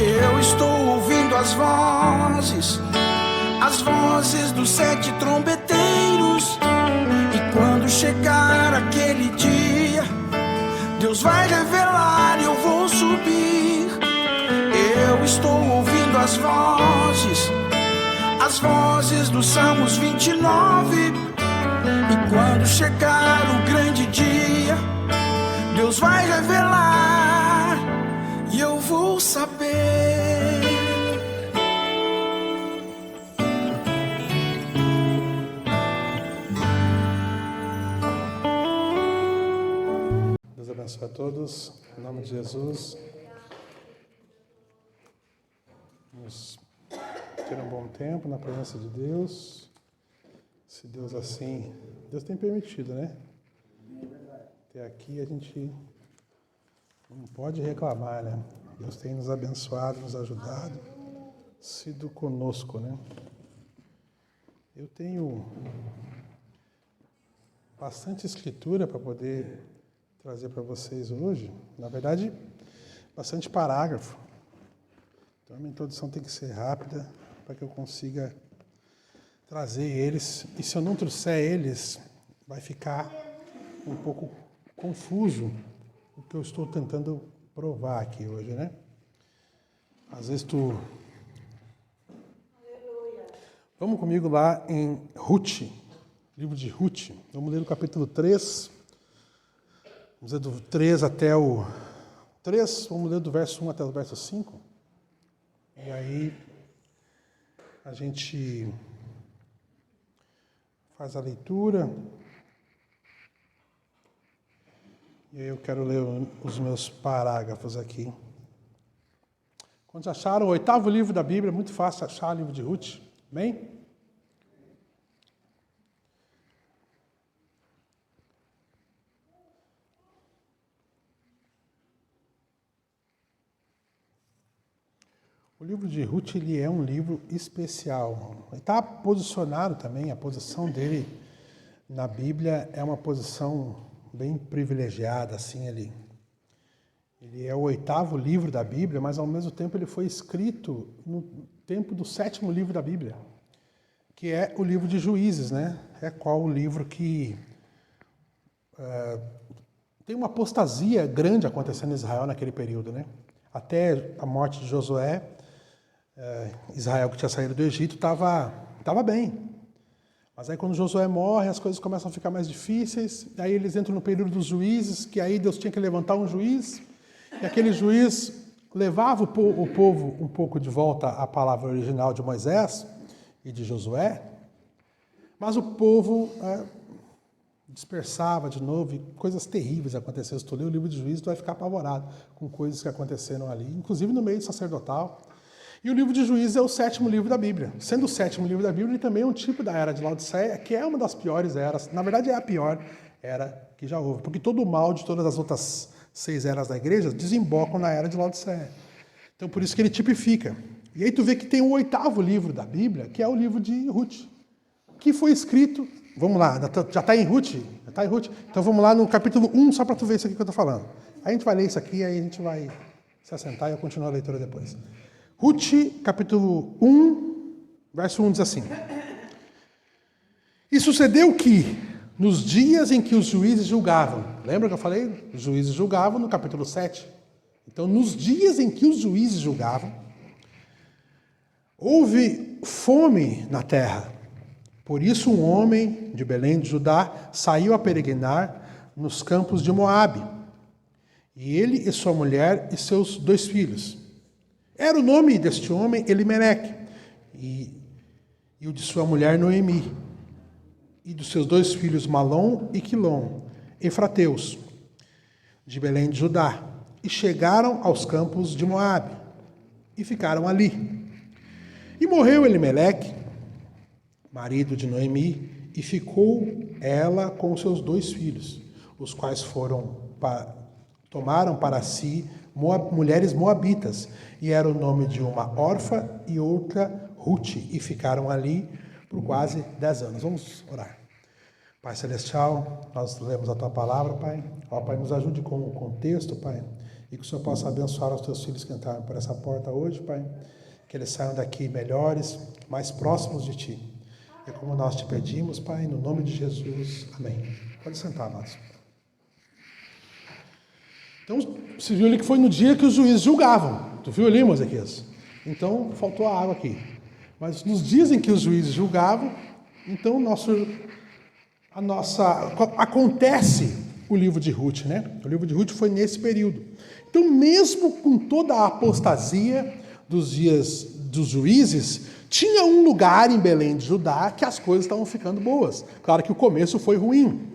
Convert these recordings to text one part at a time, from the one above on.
Eu estou ouvindo as vozes dos 7 trombeteiros. E quando chegar aquele dia, Deus vai revelar e eu vou subir. Eu estou ouvindo as vozes dos Salmos 29. E quando chegar o grande dia, Deus vai revelar e eu vou saber. Deus abençoe a todos, em nome de Jesus. Vamos ter um bom tempo na presença de Deus. Se Deus assim, Deus tem permitido, né? Até aqui a gente não pode reclamar, né? Deus tem nos abençoado, nos ajudado, sido conosco, né? Eu tenho bastante escritura para poder trazer para vocês hoje. Na verdade, bastante parágrafo. Então a minha introdução tem que ser rápida para que eu consiga trazer eles. E se eu não trouxer eles, vai ficar um pouco confuso o que eu estou tentando provar aqui hoje, né? Às vezes tu... Vamos comigo lá em Ruth, livro de Ruth. Vamos ler o capítulo 3. Vamos ler do 3 até o... 3, vamos ler do verso 1 até o verso 5. E aí a gente faz a leitura. E aí eu quero ler os meus parágrafos aqui. Quando acharam o 8º livro da Bíblia, é muito fácil achar o livro de Ruth. Bem? O livro de Ruth, ele é um livro especial. Ele está posicionado também, a posição dele na Bíblia é uma posição bem privilegiada, assim, ele é o 8º livro da Bíblia, mas ao mesmo tempo ele foi escrito no tempo do 7º livro da Bíblia, que é o livro de Juízes, né? É qual o livro que tem uma apostasia grande acontecendo em Israel naquele período, né? Até a morte de Josué, Israel, que tinha saído do Egito, estava bem. Mas aí quando Josué morre, as coisas começam a ficar mais difíceis, aí eles entram no período dos juízes, que aí Deus tinha que levantar um juiz, e aquele juiz levava o povo um pouco de volta à palavra original de Moisés e de Josué, mas o povo dispersava de novo, e coisas terríveis aconteceram. Se tu ler o livro de Juízes, tu vai ficar apavorado com coisas que aconteceram ali, inclusive no meio sacerdotal. E o livro de Juízes é o 7º livro da Bíblia. Sendo o 7º livro da Bíblia, ele também é um tipo da era de Laodiceia, que é uma das piores eras. Na verdade, é a pior era que já houve, porque todo o mal de todas as outras 6 eras da igreja desembocam na era de Laodiceia. Então, por isso que ele tipifica. E aí tu vê que tem o 8º livro da Bíblia, que é o livro de Ruth, que foi escrito... Vamos lá, já está em Ruth? Já está em Ruth? Então vamos lá no capítulo 1, só para tu ver isso aqui que eu estou falando. Aí a gente vai ler isso aqui, aí a gente vai se assentar e eu continuo a leitura depois. Ruth, capítulo 1, verso 1 diz assim: E sucedeu que, nos dias em que os juízes julgavam, lembra que eu falei? Os juízes julgavam no capítulo 7. Então, nos dias em que os juízes julgavam, houve fome na terra. Por isso um homem de Belém de Judá saiu a peregrinar nos campos de Moabe. E ele e sua mulher e seus 2 filhos. Era o nome deste homem Elimeleque, e o de sua mulher Noemi, e dos seus 2 filhos Malom e Quilom, efrateus, de Belém de Judá, e chegaram aos campos de Moabe, e ficaram ali. E morreu Elimeleque, marido de Noemi, e ficou ela com seus 2 filhos, os quais tomaram para si mulheres moabitas, e era o nome de uma Orfa e outra Ruth, e ficaram ali por quase 10 anos. Vamos orar. Pai Celestial, nós lemos a Tua palavra, Pai. Ó, Pai, nos ajude com o contexto, Pai, e que o Senhor possa abençoar os teus filhos que entraram por essa porta hoje, Pai, que eles saiam daqui melhores, mais próximos de Ti. É como nós te pedimos, Pai, no nome de Jesus. Amém. Pode sentar, amados. Então, você viu ali que foi no dia que os juízes julgavam. Tu viu ali, Mozequias? Então, faltou a água aqui. Mas nos dias em que os juízes julgavam, então acontece o livro de Ruth, né? O livro de Ruth foi nesse período. Então, mesmo com toda a apostasia dos dias dos juízes, tinha um lugar em Belém de Judá que as coisas estavam ficando boas. Claro que o começo foi ruim.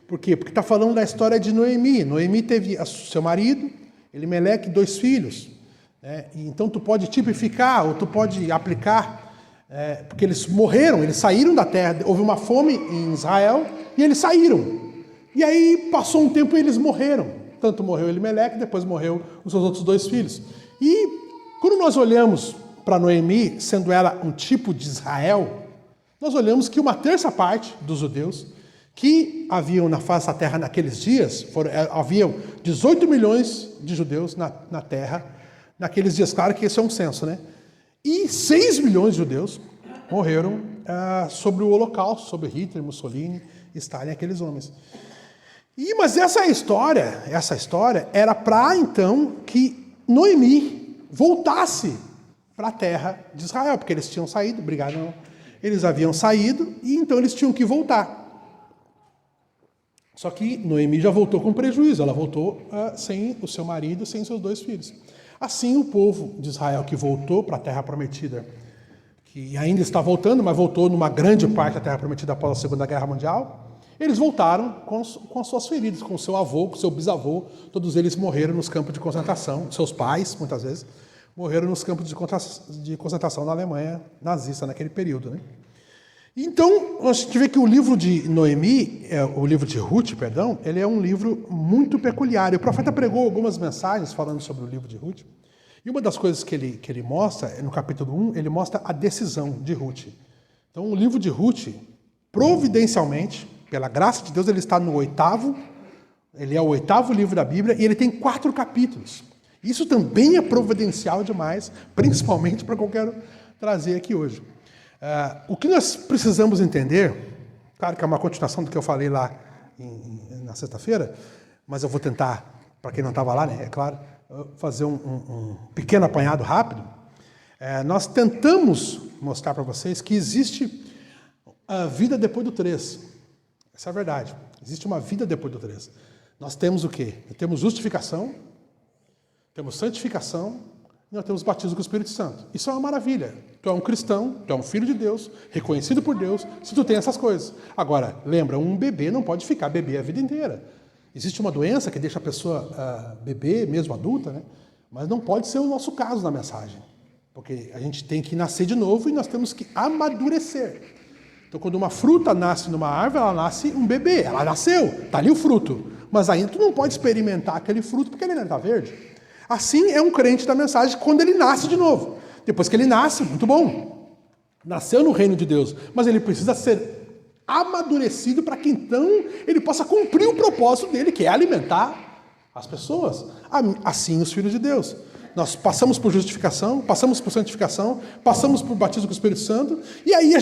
Por quê? Porque está falando da história de Noemi. Noemi teve seu marido, Elimeleque, 2 filhos. Né? E então tu pode tipificar, ou tu pode aplicar, porque eles morreram, eles saíram da terra, houve uma fome em Israel, e eles saíram. E aí passou um tempo e eles morreram. Tanto morreu Elimeleque, depois morreu os seus outros 2 filhos. E quando nós olhamos para Noemi, sendo ela um tipo de Israel, nós olhamos que uma terça parte dos judeus que haviam na face da terra naqueles dias, haviam 18 milhões de judeus na terra naqueles dias. Claro que esse é um censo, né? E 6 milhões de judeus morreram sobre o Holocausto, sobre Hitler, Mussolini, Stalin, aqueles homens. Mas essa história era para então que Noemi voltasse para a terra de Israel, porque eles tinham saído, eles haviam saído e então eles tinham que voltar. Só que Noemi já voltou com prejuízo, ela voltou sem o seu marido, sem seus 2 filhos. Assim, o povo de Israel que voltou para a terra prometida, que ainda está voltando, mas voltou numa grande parte da terra prometida após a Segunda Guerra Mundial, eles voltaram com as suas feridas, com o seu avô, com o seu bisavô, todos eles morreram nos campos de concentração, seus pais, muitas vezes, morreram nos campos de concentração na Alemanha nazista naquele período, né? Então, a gente vê que o livro de Noemi, o livro de Ruth, perdão, ele é um livro muito peculiar. E o profeta pregou algumas mensagens falando sobre o livro de Ruth. E uma das coisas que ele mostra, no capítulo 1, ele mostra a decisão de Ruth. Então, o livro de Ruth, providencialmente, pela graça de Deus, ele está no 8º, ele é o 8º livro da Bíblia, e ele tem 4 capítulos. Isso também é providencial demais, principalmente para o que eu quero trazer aqui hoje. O que nós precisamos entender, claro que é uma continuação do que eu falei lá na sexta-feira, mas eu vou tentar, para quem não estava lá, né, é claro, fazer um pequeno apanhado rápido. Nós tentamos mostrar para vocês que existe a vida depois do 3. Essa é a verdade. Existe uma vida depois do 3. Nós temos o quê? Temos justificação, temos santificação, e nós temos batismo com o Espírito Santo. Isso é uma maravilha. Tu é um cristão, tu é um filho de Deus, reconhecido por Deus, se tu tem essas coisas. Agora, lembra, um bebê não pode ficar bebê a vida inteira. Existe uma doença que deixa a pessoa bebê, mesmo adulta, né? Mas não pode ser o nosso caso na mensagem. Porque a gente tem que nascer de novo e nós temos que amadurecer. Então, quando uma fruta nasce numa árvore, ela nasce um bebê. Ela nasceu, está ali o fruto. Mas ainda tu não pode experimentar aquele fruto porque ele ainda está verde. Assim é um crente da mensagem quando ele nasce de novo. Depois que ele nasce, muito bom. Nasceu no reino de Deus. Mas ele precisa ser amadurecido para que então ele possa cumprir o propósito dele, que é alimentar as pessoas. Assim os filhos de Deus. Nós passamos por justificação, passamos por santificação, passamos por batismo com o Espírito Santo, e aí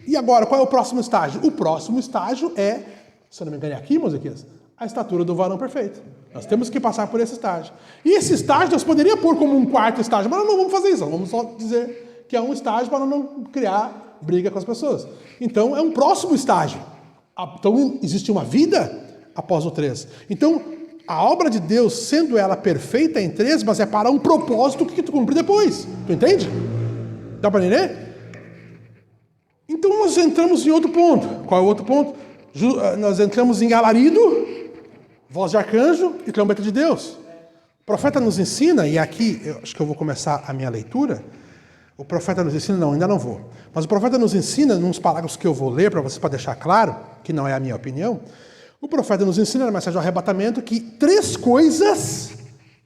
E agora, qual é o próximo estágio? O próximo estágio é, se eu não me engano é aqui, Mozequias, a estatura do varão perfeito. Nós temos que passar por esse estágio. E esse estágio nós poderíamos pôr como um 4º estágio, mas nós não vamos fazer isso. Nós vamos só dizer que é um estágio para não criar briga com as pessoas. Então, é um próximo estágio. Então, existe uma vida após o 3. Então, a obra de Deus, sendo ela perfeita em 3, mas é para um propósito que tu cumpre depois. Tu entende? Dá para entender? Então, nós entramos em outro ponto. Qual é o outro ponto? Nós entramos em alarido, voz de arcanjo e trombeta de Deus. O profeta nos ensina, e aqui eu acho que eu vou começar a minha leitura. O profeta nos ensina, não, ainda não vou. Mas o profeta nos ensina, nos parágrafos que eu vou ler para vocês, para deixar claro, que não é a minha opinião, o profeta nos ensina na mensagem do arrebatamento que 3 coisas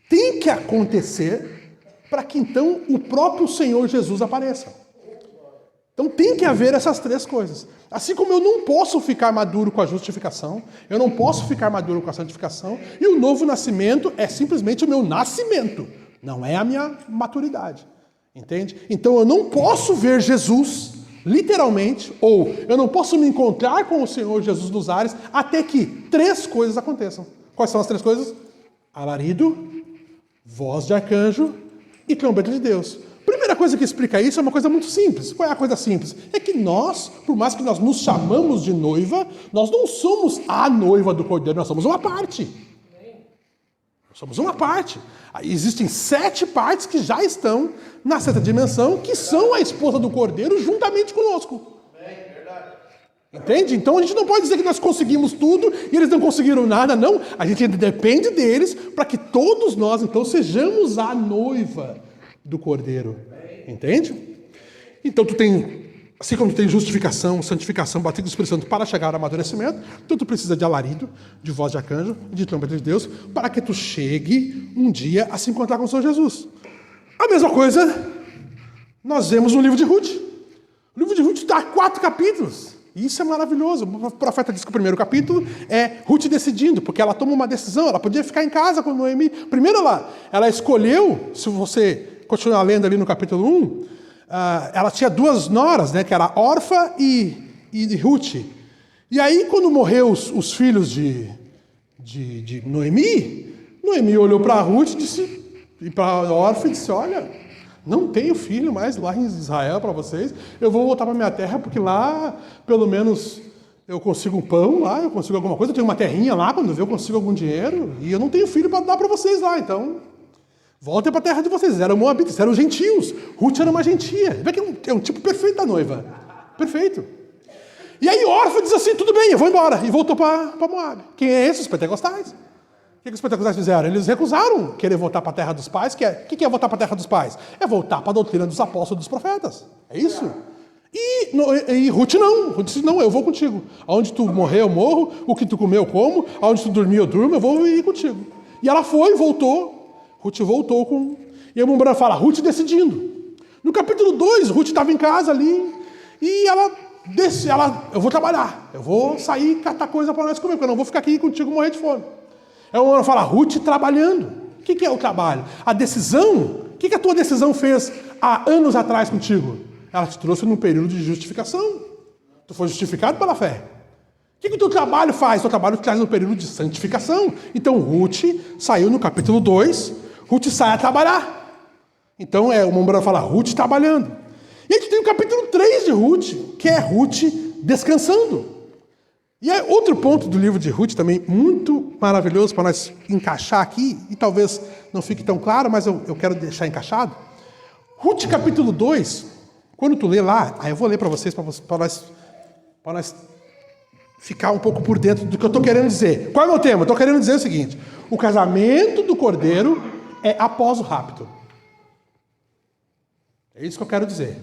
têm que acontecer para que então o próprio Senhor Jesus apareça. Então tem que haver essas três coisas. Assim como eu não posso ficar maduro com a justificação, eu não posso ficar maduro com a santificação, e o novo nascimento é simplesmente o meu nascimento, não é a minha maturidade. Entende? Então eu não posso ver Jesus, literalmente, ou eu não posso me encontrar com o Senhor Jesus dos ares, até que três coisas aconteçam. Quais são as três coisas? Alarido, voz de arcanjo e trombeta de Deus. Primeira coisa que explica isso é uma coisa muito simples. Qual é a coisa simples? É que nós, por mais que nós nos chamamos de noiva, nós não somos a noiva do Cordeiro, nós somos uma parte. Somos uma parte. Existem 7 partes que já estão na 6ª dimensão, que são a esposa do Cordeiro juntamente conosco. Entende? Então a gente não pode dizer que nós conseguimos tudo e eles não conseguiram nada, não. A gente depende deles para que todos nós, então, sejamos a noiva do Cordeiro. Entende? Então tu tem, assim como tu tem justificação, santificação, batismo do Espírito Santo para chegar ao amadurecimento, então tu precisa de alarido, de voz de arcanjo, de trombeta de Deus, para que tu chegue um dia a se encontrar com o Senhor Jesus. A mesma coisa nós vemos no livro de Ruth. O livro de Ruth dá 4 capítulos. E isso é maravilhoso. O profeta diz que o primeiro capítulo é Ruth decidindo, porque ela toma uma decisão, ela podia ficar em casa com Noemi. Primeiro ela escolheu, se você continuar lendo ali no capítulo 1, ela tinha 2 noras, né, que era Orfa e Ruth. E aí, quando morreu os filhos de Noemi, Noemi olhou para Ruth e para Orfa e disse, olha, não tenho filho mais lá em Israel para vocês, eu vou voltar para minha terra, porque lá, pelo menos, eu consigo um pão lá, eu consigo alguma coisa, eu tenho uma terrinha lá, quando eu consigo algum dinheiro, e eu não tenho filho para dar para vocês lá, então voltem para a terra de vocês. Eles eram moabitas, eram gentios. Ruth era uma gentia. Vê que é um tipo perfeito da noiva. Perfeito. E aí Orfa diz assim, tudo bem, eu vou embora. E voltou para Moab. Quem é esses? Os pentecostais. O que os pentecostais fizeram? Eles recusaram querer voltar para a terra dos pais. O que é voltar para a terra dos pais? É voltar para a doutrina dos apóstolos e dos profetas. É isso. E Ruth não. Ruth disse, não, eu vou contigo. Aonde tu morrer, eu morro. O que tu comer, eu como. Aonde tu dormir, eu durmo. Eu vou ir contigo. E ela foi, voltou. Ruth voltou com... E a Mombrana fala, Ruth decidindo. No capítulo 2, Ruth estava em casa ali e ela disse, eu vou trabalhar, eu vou sair e catar coisa para nós comer, porque eu não vou ficar aqui contigo morrer de fome. Aí a Mombrana fala, Ruth trabalhando. O que é o trabalho? A decisão. O que a tua decisão fez há anos atrás contigo? Ela te trouxe num período de justificação. Tu foi justificado pela fé. O que o teu trabalho faz? O teu trabalho te traz no período de santificação. Então Ruth saiu no capítulo 2, Ruth sai a trabalhar. Então o Mombrana fala, Ruth trabalhando. E a gente tem o capítulo 3 de Ruth, que é Ruth descansando. E é outro ponto do livro de Ruth também muito maravilhoso para nós encaixar aqui, e talvez não fique tão claro, mas eu quero deixar encaixado. Ruth capítulo 2, quando tu lê lá, aí eu vou ler para vocês, para nós ficar um pouco por dentro do que eu estou querendo dizer. Qual é o meu tema? Eu estou querendo dizer o seguinte, o casamento do Cordeiro é após o rapto. É isso que eu quero dizer.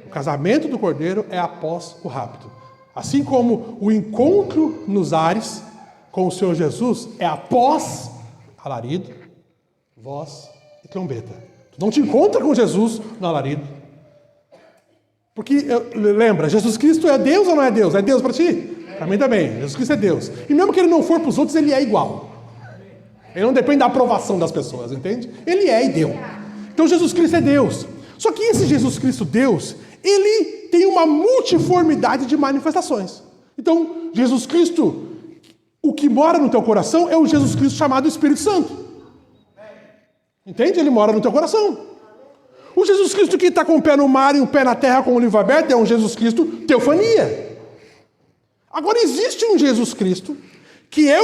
O casamento do Cordeiro é após o rapto. Assim como o encontro nos ares com o Senhor Jesus é após alarido, voz e trombeta. Tu não te encontra com Jesus no alarido. Porque, lembra, Jesus Cristo é Deus ou não é Deus? É Deus para ti? Para mim também. Jesus Cristo é Deus. E mesmo que ele não for para os outros, ele é igual. Ele não depende da aprovação das pessoas, entende? Ele é e deu. Então Jesus Cristo é Deus. Só que esse Jesus Cristo Deus, ele tem uma multiformidade de manifestações. Então, Jesus Cristo, o que mora no teu coração é o Jesus Cristo chamado Espírito Santo. Entende? Ele mora no teu coração. O Jesus Cristo que está com o pé no mar e um pé na terra com o livro aberto é um Jesus Cristo teofania. Agora existe um Jesus Cristo que é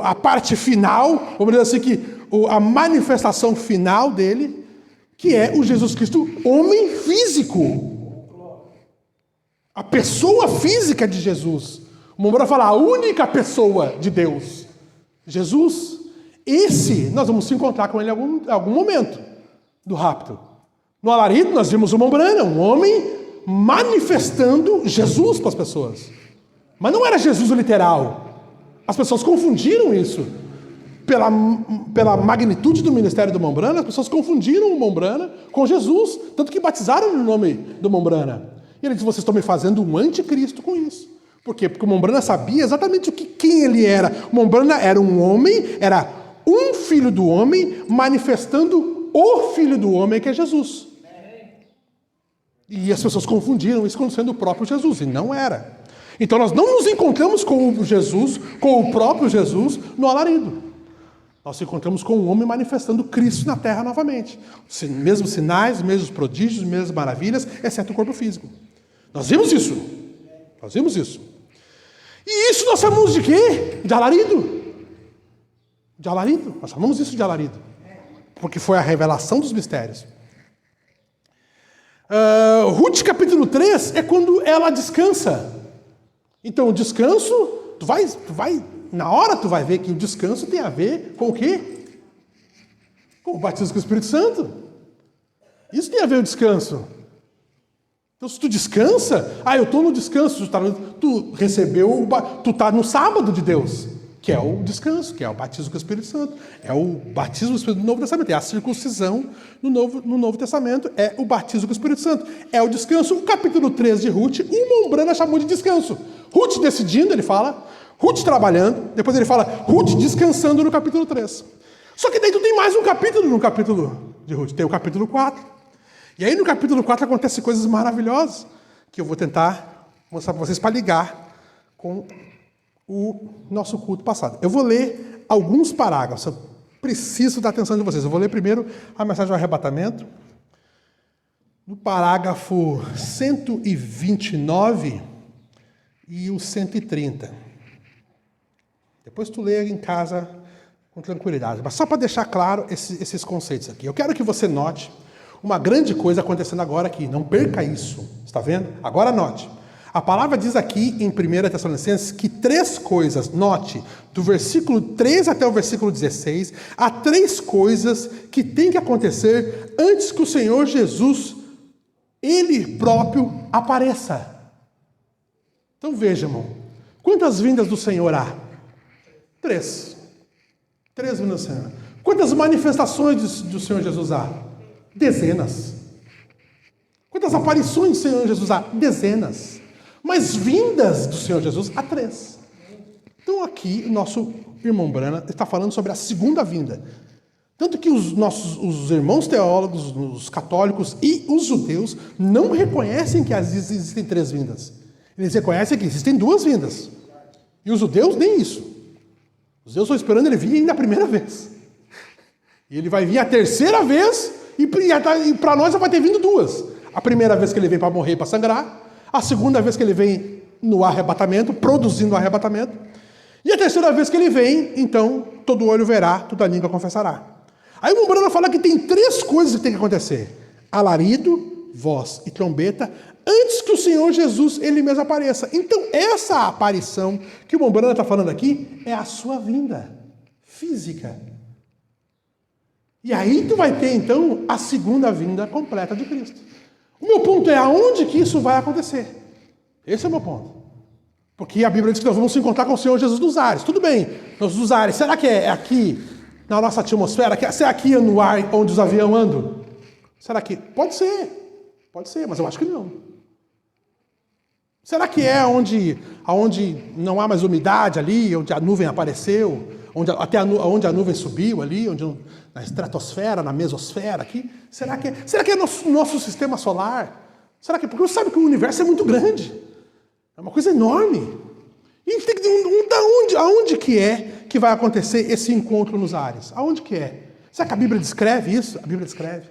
a parte final, vamos dizer assim, que a manifestação final dele, que é o Jesus Cristo homem físico. A pessoa física de Jesus. O Mombrana fala, a única pessoa de Deus. Jesus, nós vamos se encontrar com ele em algum momento do rapto. No alarido, nós vimos o Mombrana, um homem manifestando Jesus para as pessoas. Mas não era Jesus o literal. As pessoas confundiram isso. Pela magnitude do ministério do Mombrana, as pessoas confundiram o Mombrana com Jesus, tanto que batizaram no nome do Mombrana. E ele diz, vocês estão me fazendo um anticristo com isso. Por quê? Porque o Mombrana sabia exatamente quem ele era. O Mombrana era um homem, era um filho do homem, manifestando o filho do homem, que é Jesus. E as pessoas confundiram isso como sendo o próprio Jesus, e não era. Então nós não nos encontramos com o Jesus, com o próprio Jesus, no alarido. Nós nos encontramos com um homem manifestando Cristo na terra novamente. Mesmos sinais, mesmos prodígios, mesmas maravilhas, exceto o corpo físico. Nós vimos isso. Nós vimos isso. E isso nós chamamos de quê? De alarido. De alarido. Nós chamamos isso de alarido. Porque foi a revelação dos mistérios. Ruth capítulo 3 é quando ela descansa. Então o descanso, tu vai, na hora tu vai ver que o descanso tem a ver com o quê? Com o batismo com o Espírito Santo. Isso tem a ver com o descanso. Então se tu descansa, eu estou no descanso, tu recebeu, tu está no sábado de Deus, que é o descanso, que é o batismo com o Espírito Santo, é o batismo do Espírito do Novo Testamento, é a circuncisão no Novo Testamento, é o batismo com o Espírito Santo, é o descanso. O capítulo 3 de Ruth, o Mombrana chamou de descanso. Ruth decidindo, ele fala, Ruth trabalhando, depois ele fala Ruth descansando no capítulo 3. Só que daí tu tem mais um capítulo no capítulo de Ruth, tem o capítulo 4. E aí no capítulo 4 acontecem coisas maravilhosas, que eu vou tentar mostrar para vocês para ligar com o nosso culto passado. Eu vou ler alguns parágrafos, eu preciso da atenção de vocês. Eu vou ler primeiro a mensagem do arrebatamento, no parágrafo 129 e o 130. Depois tu lê em casa com tranquilidade. Mas só para deixar claro esses conceitos aqui. Eu quero que você note uma grande coisa acontecendo agora aqui. Não perca isso. Está vendo? Agora note. A palavra diz aqui em 1 Tessalonicenses que 3 coisas, note, do versículo 3 até o versículo 16, há 3 coisas que tem que acontecer antes que o Senhor Jesus, Ele próprio, apareça. Então veja, irmão, quantas vindas do Senhor há? 3. 3 vindas do Senhor. Quantas manifestações do Senhor Jesus há? Dezenas. Quantas aparições do Senhor Jesus há? Dezenas. Mas vindas do Senhor Jesus há 3. Então aqui o nosso irmão Brana está falando sobre a segunda vinda. Tanto que os irmãos teólogos, os católicos e os judeus não reconhecem que existem 3 vindas. Eles reconhecem que existem 2 vindas. E os judeus nem isso. Os judeus estão esperando ele vir ainda a primeira vez. E ele vai vir a terceira vez e para nós já vai ter vindo 2. A primeira vez que ele vem para morrer e para sangrar. A segunda vez que ele vem no arrebatamento, produzindo o arrebatamento. E a terceira vez que ele vem, então, todo olho verá, toda língua confessará. Aí o Mombrana fala que tem 3 coisas que tem que acontecer. Alarido, voz e trombeta, antes que o Senhor Jesus, Ele mesmo apareça. Então, essa aparição que o Mombrana está falando aqui é a sua vinda física. E aí tu vai ter, então, a segunda vinda completa de Cristo. O meu ponto é aonde que isso vai acontecer. Esse é o meu ponto. Porque a Bíblia diz que nós vamos nos encontrar com o Senhor Jesus nos ares. Tudo bem, nos ares. Será que é aqui, na nossa atmosfera? Será que é no ar onde os aviões andam? Será que? Pode ser, mas eu acho que não. Será que é onde não há mais umidade ali, onde a nuvem apareceu, onde a nuvem subiu ali, na estratosfera, na mesosfera aqui? Será que é nosso sistema solar? Será que? Porque você sabe que o universo é muito grande. É uma coisa enorme. E tem que aonde que é que vai acontecer esse encontro nos ares? Aonde que é? Será que a Bíblia descreve isso? A Bíblia descreve.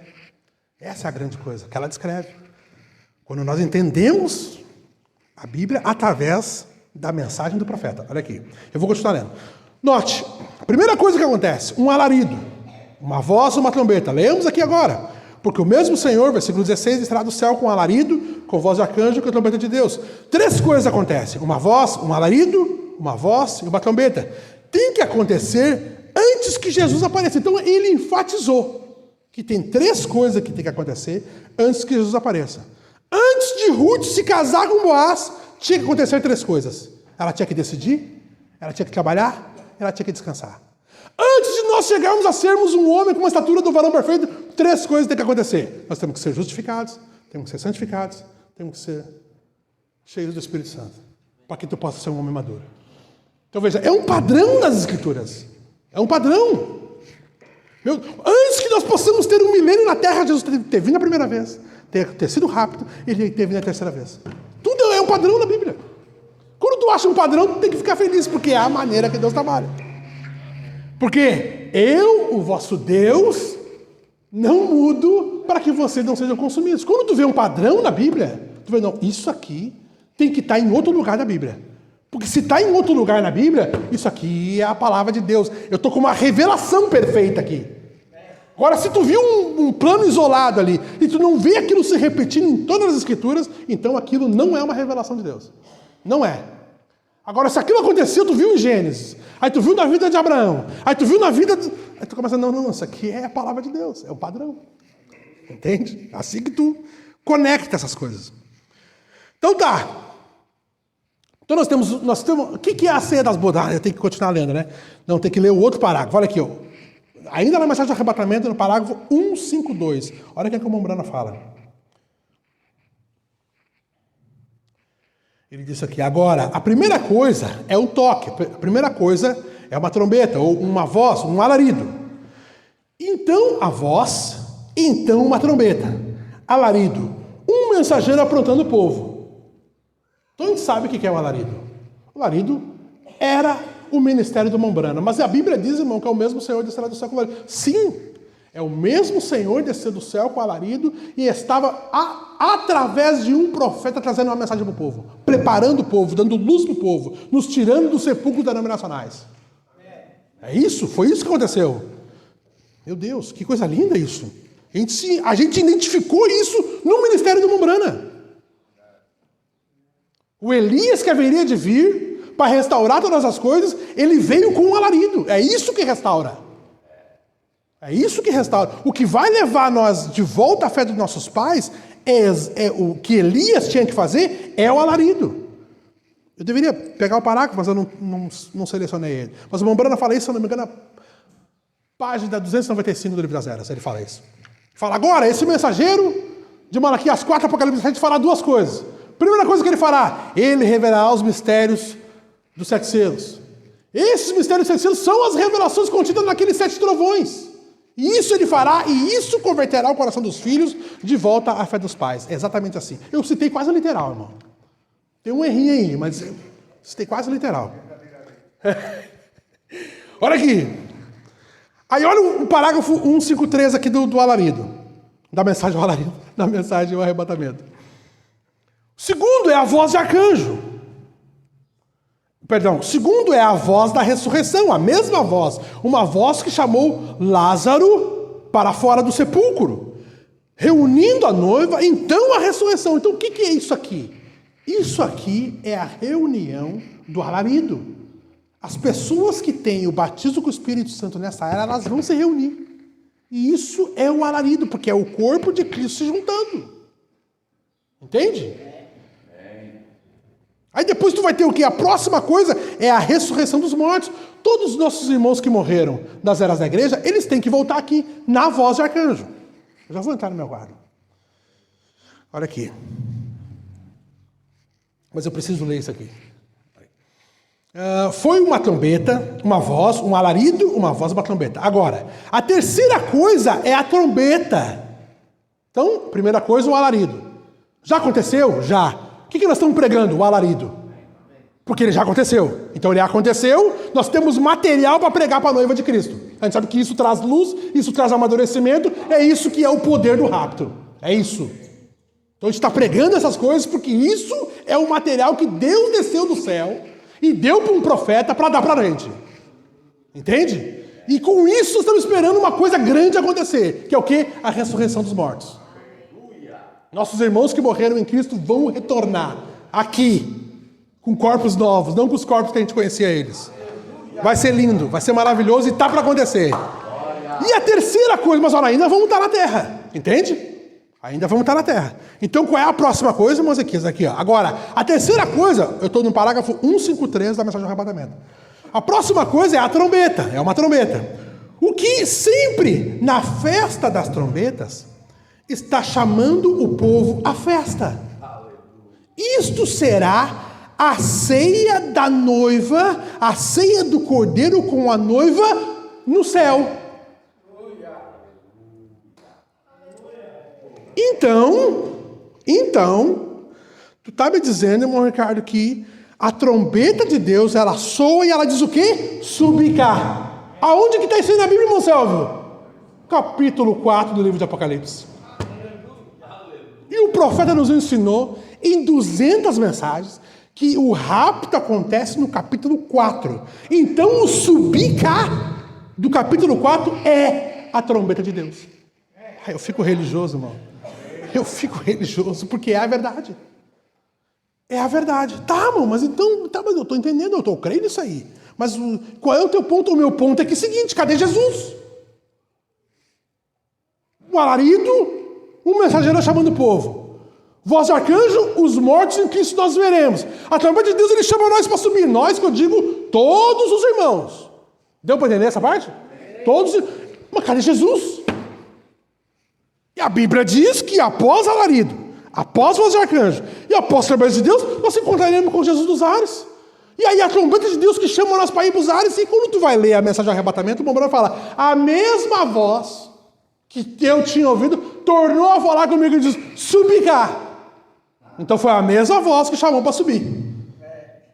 Essa é a grande coisa, que ela descreve. Quando nós entendemos a Bíblia através da mensagem do profeta. Olha aqui. Eu vou continuar lendo. Note, a primeira coisa que acontece, um alarido, uma voz, uma trombeta. Leamos aqui agora. Porque o mesmo Senhor, versículo 16, estará do céu com um alarido, com voz de arcanjo e com a trombeta de Deus. 3 coisas acontecem. Uma voz, um alarido, uma voz e uma trombeta. Tem que acontecer antes que Jesus apareça. Então ele enfatizou que tem 3 coisas que tem que acontecer antes que Jesus apareça. Antes de Ruth se casar com Boaz, tinha que acontecer 3 coisas. Ela tinha que decidir, ela tinha que trabalhar, ela tinha que descansar. Antes de nós chegarmos a sermos um homem com uma estatura do varão perfeito, 3 coisas têm que acontecer. Nós temos que ser justificados, temos que ser santificados, temos que ser cheios do Espírito Santo, para que tu possa ser um homem maduro. Então veja, é um padrão nas Escrituras. É um padrão. Antes que nós possamos ter um milênio na Terra, Jesus ter vindo a primeira vez, ter sido rápido, ele ter vindo a terceira vez. Tudo é um padrão na Bíblia. Quando tu acha um padrão, tu tem que ficar feliz, porque é a maneira que Deus trabalha. Porque eu, o vosso Deus, não mudo para que vocês não sejam consumidos. Quando tu vê um padrão na Bíblia, tu vê, não, isso aqui tem que estar em outro lugar da Bíblia. Porque se está em outro lugar na Bíblia, isso aqui é a palavra de Deus. Eu estou com uma revelação perfeita aqui. Agora, se tu viu um plano isolado ali, e tu não vê aquilo se repetindo em todas as Escrituras, então aquilo não é uma revelação de Deus. Não é. Agora, se aquilo aconteceu, tu viu em Gênesis, aí tu viu na vida de Abraão, aí tu viu na vida... Aí tu começa, não, isso aqui é a palavra de Deus, é o padrão. Entende? Assim que tu conecta essas coisas. Então tá. Então nós temos o que é a ceia das bodas? Eu tenho que continuar lendo, né? Não, tem que ler o outro parágrafo. Olha aqui, ó. Ainda na mensagem do arrebatamento, no parágrafo 152. Olha o que a Mombrana fala. Ele disse aqui, agora, a primeira coisa é o toque. A primeira coisa é uma trombeta, ou uma voz, um alarido. Então a voz, então uma trombeta. Alarido. Um mensageiro aprontando o povo. Então a gente sabe o que é o alarido. O alarido era o ministério do Mombrana. Mas a Bíblia diz, irmão, que é o mesmo Senhor descerá do céu com alarido. Sim, é o mesmo Senhor descer do céu com alarido e estava através de um profeta trazendo uma mensagem para o povo, preparando o povo, dando luz para o povo, nos tirando dos sepulcros denominacionais. É isso? Foi isso que aconteceu. Meu Deus, que coisa linda isso. A gente identificou isso no ministério do Mombrana. O Elias que haveria de vir para restaurar todas as coisas, ele veio com um alarido. É isso que restaura. É isso que restaura. O que vai levar nós de volta à fé dos nossos pais, o que Elias tinha que fazer, é o alarido. Eu deveria pegar o parágrafo, mas eu não selecionei ele. Mas o Mombrana fala isso, se eu não me engano, na página 295 do Livro das Eras. Ele fala isso. Ele fala, agora, esse mensageiro de Malaquias 4, Apocalipse 7, fala duas coisas. Primeira coisa que ele fará, ele revelará os mistérios dos 7 selos. Esses mistérios dos 7 selos são as revelações contidas naqueles 7 trovões. E isso ele fará, e isso converterá o coração dos filhos de volta à fé dos pais. É exatamente assim. Eu citei quase literal, irmão. Tem um errinho aí, mas eu citei quase literal. Olha aqui. Aí olha o parágrafo 153 aqui do alarido. Da mensagem do alarido. Da mensagem do arrebatamento. Segundo é a voz de arcanjo. Perdão, segundo é a voz da ressurreição, a mesma voz. Uma voz que chamou Lázaro para fora do sepulcro, reunindo a noiva, então a ressurreição. Então o que é isso aqui? Isso aqui é a reunião do alarido. As pessoas que têm o batismo com o Espírito Santo nessa era, elas vão se reunir. E isso é o alarido, porque é o corpo de Cristo se juntando. Entende? Aí depois tu vai ter o quê? A próxima coisa é a ressurreição dos mortos. Todos os nossos irmãos que morreram das eras da igreja, eles têm que voltar aqui na voz de arcanjo. Eu já vou entrar no meu quadro. Olha aqui. Mas eu preciso ler isso aqui. Foi uma trombeta, uma voz, um alarido, uma voz, uma trombeta. Agora, a terceira coisa é a trombeta. Então, primeira coisa, o alarido. Já aconteceu? Já. O que nós estamos pregando? O alarido. Porque ele já aconteceu. Então ele aconteceu, nós temos material para pregar para a noiva de Cristo. A gente sabe que isso traz luz, isso traz amadurecimento, é isso que é o poder do rapto. É isso. Então a gente está pregando essas coisas porque isso é o material que Deus desceu do céu e deu para um profeta para dar para a gente. Entende? E com isso estamos esperando uma coisa grande acontecer, que é o quê? A ressurreição dos mortos. Nossos irmãos que morreram em Cristo vão retornar aqui, com corpos novos, não com os corpos que a gente conhecia eles. Vai ser lindo, vai ser maravilhoso e está para acontecer. E a terceira coisa, mas olha, ainda vamos estar na terra, entende? Ainda vamos estar na terra. Então qual é a próxima coisa, irmãos? Aqui, ó. Agora, a terceira coisa, eu estou no parágrafo 153 da mensagem do arrebatamento. A próxima coisa é a trombeta, é uma trombeta. O que sempre na festa das trombetas está chamando o povo à festa. Isto será a ceia da noiva, a ceia do cordeiro com a noiva no céu. Então, tu está me dizendo, irmão Ricardo, que a trombeta de Deus, ela soa e ela diz o quê? Subir cá. Aonde que está isso aí na Bíblia, irmão Selvo? Capítulo 4 do livro de Apocalipse. E o profeta nos ensinou em 200 mensagens que o rapto acontece no capítulo 4. Então o subir cá do capítulo 4 é a trombeta de Deus. Eu fico religioso, irmão. Eu fico religioso porque é a verdade. É a verdade. Tá, irmão, mas então, mas eu estou entendendo, eu estou crendo nisso aí. Mas qual é o teu ponto? O meu ponto é que é o seguinte, cadê Jesus? O alarido, o mensageiro chamando o povo. Voz de arcanjo, os mortos em Cristo nós veremos. A trombeta de Deus, ele chama nós para subir. Nós, que eu digo, todos os irmãos. Deu para entender essa parte? Todos. Mas cadê Jesus? E a Bíblia diz que após alarido, após voz de arcanjo e após a trombeta de Deus, nós encontraremos com Jesus nos ares. E aí a trombeta de Deus que chama nós para ir para os ares. E quando tu vai ler a mensagem de arrebatamento, o Mombrão fala, a mesma voz que eu tinha ouvido, tornou a falar comigo e diz, subi cá. Então foi a mesma voz que chamou para subir.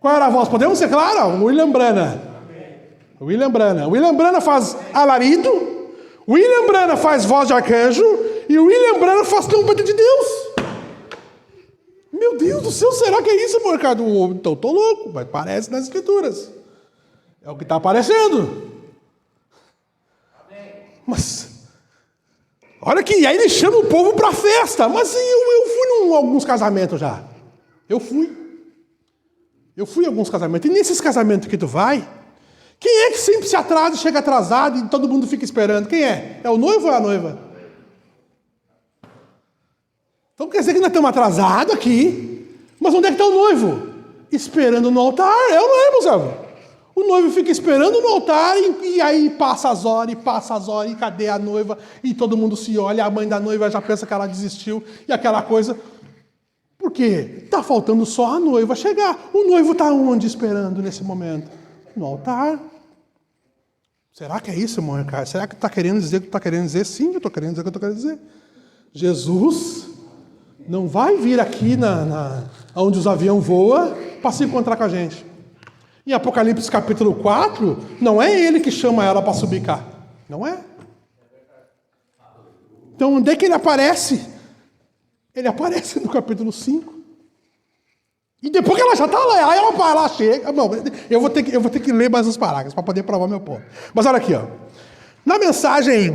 Qual era a voz? Podemos ser claros? William Branham. William Branham. William Branham faz alarido, William Branham faz voz de arcanjo, e William Branham faz trombeta de Deus. Meu Deus do céu, será que é isso, meu Ricardo? Então estou louco, mas parece nas escrituras. É o que está aparecendo. Mas, olha aqui, aí ele chama o povo para a festa. Mas eu fui em alguns casamentos já. Eu fui em alguns casamentos. E nesses casamentos que tu vai, quem é que sempre se atrasa e chega atrasado e todo mundo fica esperando? Quem é? É o noivo ou é a noiva? Então quer dizer que nós estamos atrasados aqui, mas onde é que está o noivo? Esperando no altar. É ou não é, moçada? O noivo fica esperando no altar e aí passa as horas, e cadê a noiva? E todo mundo se olha, a mãe da noiva já pensa que ela desistiu, e aquela coisa. Por quê? Está faltando só a noiva chegar. O noivo está onde esperando nesse momento? No altar. Será que é isso, irmão Ricardo? Será que tu está querendo dizer o que tu está querendo dizer? Sim, eu estou querendo dizer o que eu estou querendo dizer. Jesus não vai vir aqui onde os aviões voam para se encontrar com a gente. Em Apocalipse capítulo 4, não é ele que chama ela para subir cá. Não é? Então, onde é que ele aparece? Ele aparece no capítulo 5. E depois que ela já está lá, aí ela chega. Não, eu vou ter que ler mais uns parágrafos para poder provar meu ponto. Mas olha aqui, ó. Na mensagem,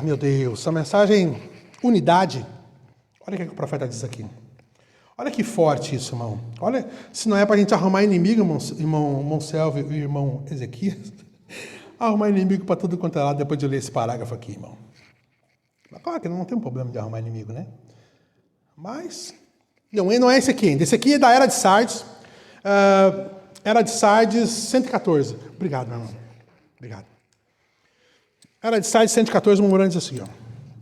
meu Deus, a mensagem unidade. Olha o que o profeta diz aqui. Olha que forte isso, irmão. Olha, se não é para a gente arrumar inimigo, irmão Monselvo e irmão Ezequias, arrumar inimigo para tudo quanto é lado depois de ler esse parágrafo aqui, irmão. Mas claro que não tem um problema de arrumar inimigo, né? Mas, não é esse aqui ainda. Esse aqui é da Era de Sardes. Era de Sardes 114. Obrigado, meu irmão. Obrigado. Era de Sardes 114, o Morano diz assim, ó.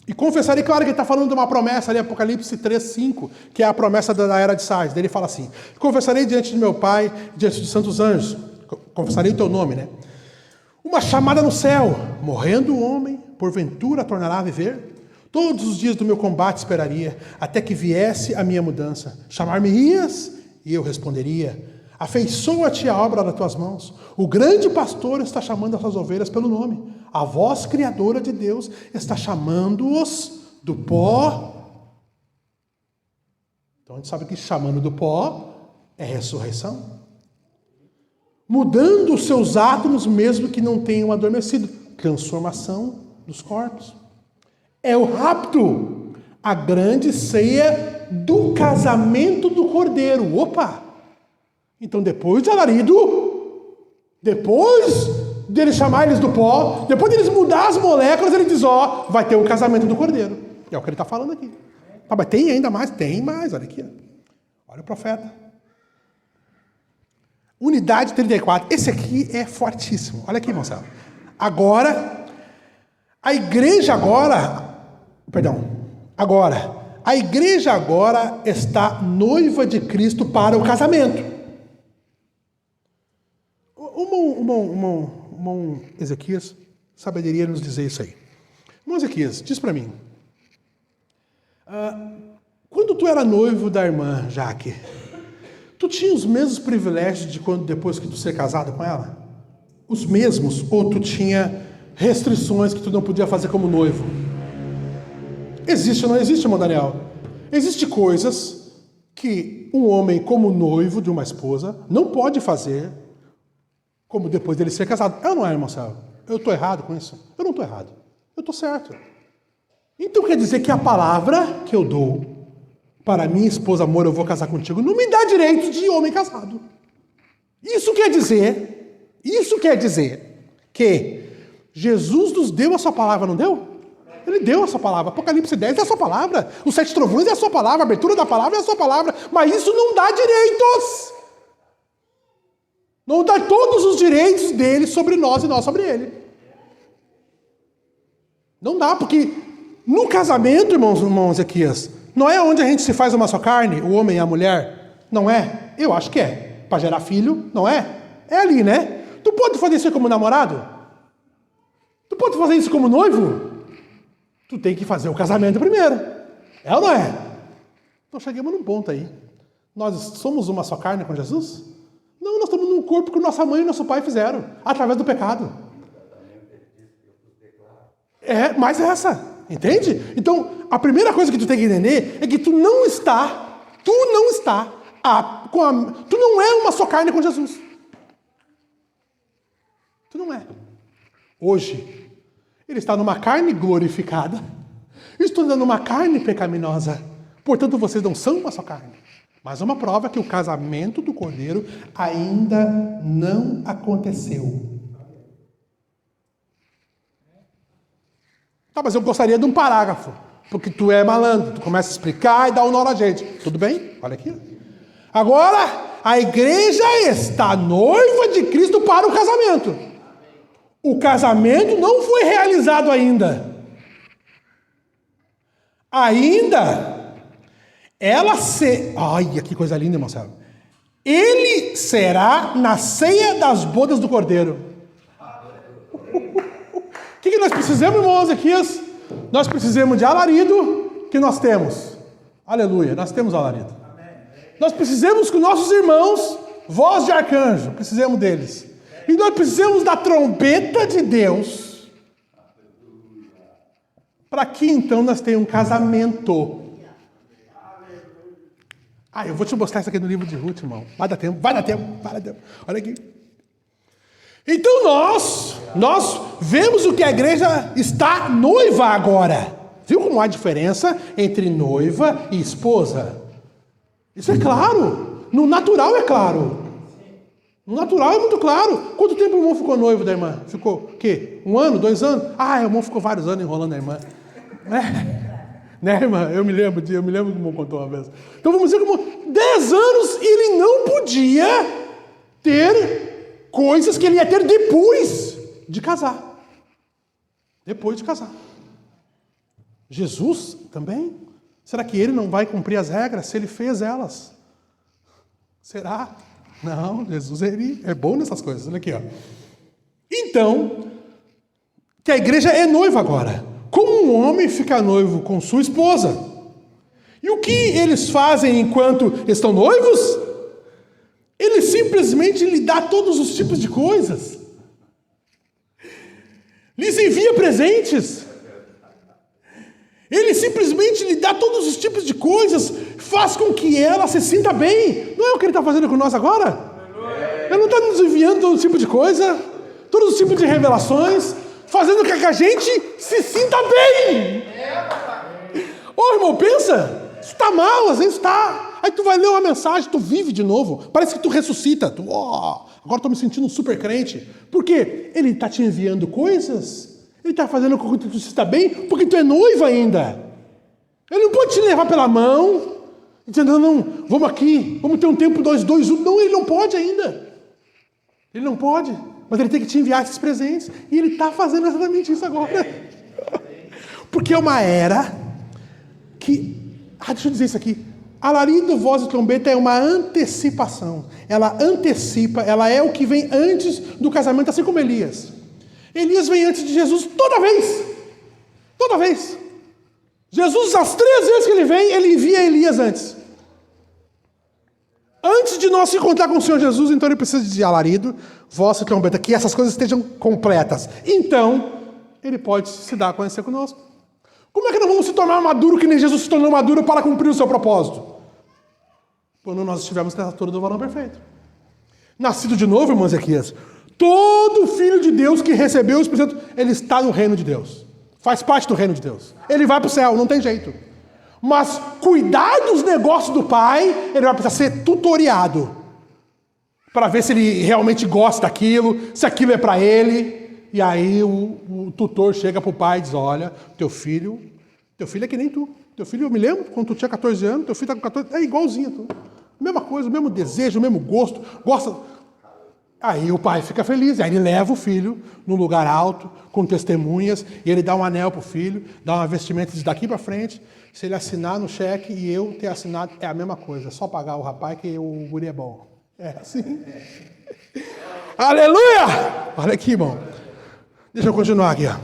E confessarei, claro que ele está falando de uma promessa ali, Apocalipse 3:5, que é a promessa da Era de Sardes. Ele fala assim, confessarei diante de meu Pai, diante dos santos anjos, confessarei o teu nome, né? Uma chamada no céu, morrendo o homem, porventura tornará a viver? Todos os dias do meu combate esperaria, até que viesse a minha mudança. Chamar-me-ias, e eu responderia, afeiçoa-te a obra das tuas mãos. O grande pastor está chamando as suas ovelhas pelo nome. A voz criadora de Deus está chamando-os do pó. Então a gente sabe que chamando do pó é ressurreição. Mudando os seus átomos, mesmo que não tenham adormecido. Transformação dos corpos. É o rapto, a grande ceia do casamento do Cordeiro. Opa! Então depois de alarido, depois dele chamar eles do pó, depois deles mudar as moléculas, ele diz, ó, vai ter o casamento do Cordeiro. É o que ele está falando aqui. Ah, mas tem ainda mais? Tem mais, olha aqui. Olha o profeta. Unidade 34. Esse aqui é fortíssimo. Olha aqui, Marcelo. Agora, a A igreja agora está noiva de Cristo para o casamento. Irmão Ezequias saberia nos dizer isso aí. Irmão Ezequias, diz para mim. Quando tu era noivo da irmã Jaque, tu tinha os mesmos privilégios de quando depois que tu ser casado com ela? Os mesmos? Ou tu tinha restrições que tu não podia fazer como noivo? Existe ou não existe, irmão Daniel? Existem coisas que um homem como noivo de uma esposa não pode fazer como depois dele ser casado. Eu não é, irmão Céu? Eu estou errado com isso? Eu não estou errado. Eu estou certo. Então quer dizer que a palavra que eu dou para minha esposa, amor, eu vou casar contigo, não me dá direito de homem casado. Isso quer dizer que Jesus nos deu a sua palavra, não deu? Ele deu a sua palavra. Apocalipse 10 é a sua palavra. Os 7 trovões é a sua palavra. A abertura da palavra é a sua palavra. Mas isso não dá direitos. Não dá todos os direitos dele sobre nós e nós sobre ele. Não dá, porque no casamento, irmão Ezequias, não é onde a gente se faz uma só carne, o homem e a mulher? Não é? Eu acho que é. Para gerar filho, não é? É ali, né? Tu pode fazer isso como namorado? Tu pode fazer isso como noivo? Tu tem que fazer o casamento primeiro. É ou não é? Então chegamos num ponto aí. Nós somos uma só carne com Jesus? Não, nós estamos num corpo que nossa mãe e nosso pai fizeram, através do pecado. É, mais essa, entende? Então, a primeira coisa que tu tem que entender é que tu não é uma só carne com Jesus. Tu não é. Hoje, ele está numa carne glorificada, estou dando uma carne pecaminosa. Portanto, vocês não são uma só carne. Mas uma prova que o casamento do Cordeiro ainda não aconteceu. Tá, mas eu gostaria de um parágrafo, porque tu é malandro, tu começa a explicar e dá um nó na gente. Tudo bem? Olha aqui. Agora, a igreja está noiva de Cristo para o casamento. O casamento não foi realizado ainda. Olha que coisa linda, irmão Marcelo. Ele será na ceia das bodas do Cordeiro. O que nós precisamos, irmão Ezequias? Nós precisamos de alarido, que nós temos. Aleluia, nós temos alarido. Nós precisamos que nossos irmãos, voz de arcanjo, precisamos deles. E nós precisamos da trombeta de Deus, para que então nós tenhamos um casamento. Eu vou te mostrar isso aqui no livro de Ruth, irmão. Vai dar tempo. Olha aqui. Então nós vemos o que a igreja está noiva agora. Viu como há diferença entre noiva e esposa? Isso é claro. No natural é claro. No natural é muito claro. Quanto tempo o irmão ficou noivo da irmã? Ficou o quê? 1 ano, 2 anos? O irmão ficou vários anos enrolando a irmã. Né, irmã? Eu me lembro que o irmão contou uma vez. Então vamos dizer como 10 anos e ele não podia ter coisas que ele ia ter depois de casar. Depois de casar. Jesus também? Será que ele não vai cumprir as regras se ele fez elas? Será? Não, Jesus ele é bom nessas coisas. Olha aqui, ó. Então, que a igreja é noiva agora. Como um homem fica noivo com sua esposa. E o que eles fazem enquanto estão noivos? Ele simplesmente lhe dá todos os tipos de coisas. Lhes envia presentes. Ele simplesmente lhe dá todos os tipos de coisas, faz com que ela se sinta bem. Não é o que ele está fazendo com nós agora? Ele não está nos enviando todo tipo de coisa, todos os tipos de revelações, fazendo com que a gente se sinta bem. Irmão, pensa, isso está mal, às vezes está. Aí tu vai ler uma mensagem, tu vive de novo, parece que tu ressuscita. Agora estou me sentindo um super crente. Por quê? Ele está te enviando coisas. Ele está fazendo com que tu se sinta bem, porque tu é noivo ainda. Ele não pode te levar pela mão, dizendo, não, vamos aqui, vamos ter um tempo 2, 2, 1. Não, ele não pode ainda. Ele não pode, mas ele tem que te enviar esses presentes. E ele está fazendo exatamente isso agora. Porque é uma era que deixa eu dizer isso aqui. Alarido, voz e trombeta é uma antecipação. Ela antecipa, ela é o que vem antes do casamento, assim como Elias. Elias vem antes de Jesus toda vez. Toda vez. Jesus, as 3 vezes que ele vem, ele envia Elias antes. Antes de nós se encontrar com o Senhor Jesus, então ele precisa de alarido, voz e trombeta, que essas coisas estejam completas. Então, ele pode se dar a conhecer conosco. Como é que nós vamos se tornar maduro que nem Jesus se tornou maduro para cumprir o seu propósito? Quando nós estivermos na estatura do varão perfeito. Nascido de novo, irmão Ezequias, todo filho de Deus que recebeu o Espírito Santo, ele está no reino de Deus. Faz parte do reino de Deus. Ele vai para o céu, não tem jeito. Mas cuidar dos negócios do pai, ele vai precisar ser tutoriado. Para ver se ele realmente gosta daquilo, se aquilo é para ele. E aí o tutor chega para o pai e diz, olha, teu filho é que nem tu. Teu filho, eu me lembro, quando tu tinha 14 anos, teu filho está com 14, é igualzinho a tu. Mesma coisa, o mesmo desejo, o mesmo gosto, gosta. Aí o pai fica feliz, aí ele leva o filho num lugar alto, com testemunhas, e ele dá um anel para o filho, dá uma vestimenta e diz, daqui para frente, se ele assinar no cheque e eu ter assinado, é a mesma coisa, é só pagar o rapaz que o guri é bom. É assim. Aleluia! Olha aqui, irmão. Deixa eu continuar aqui. Ó.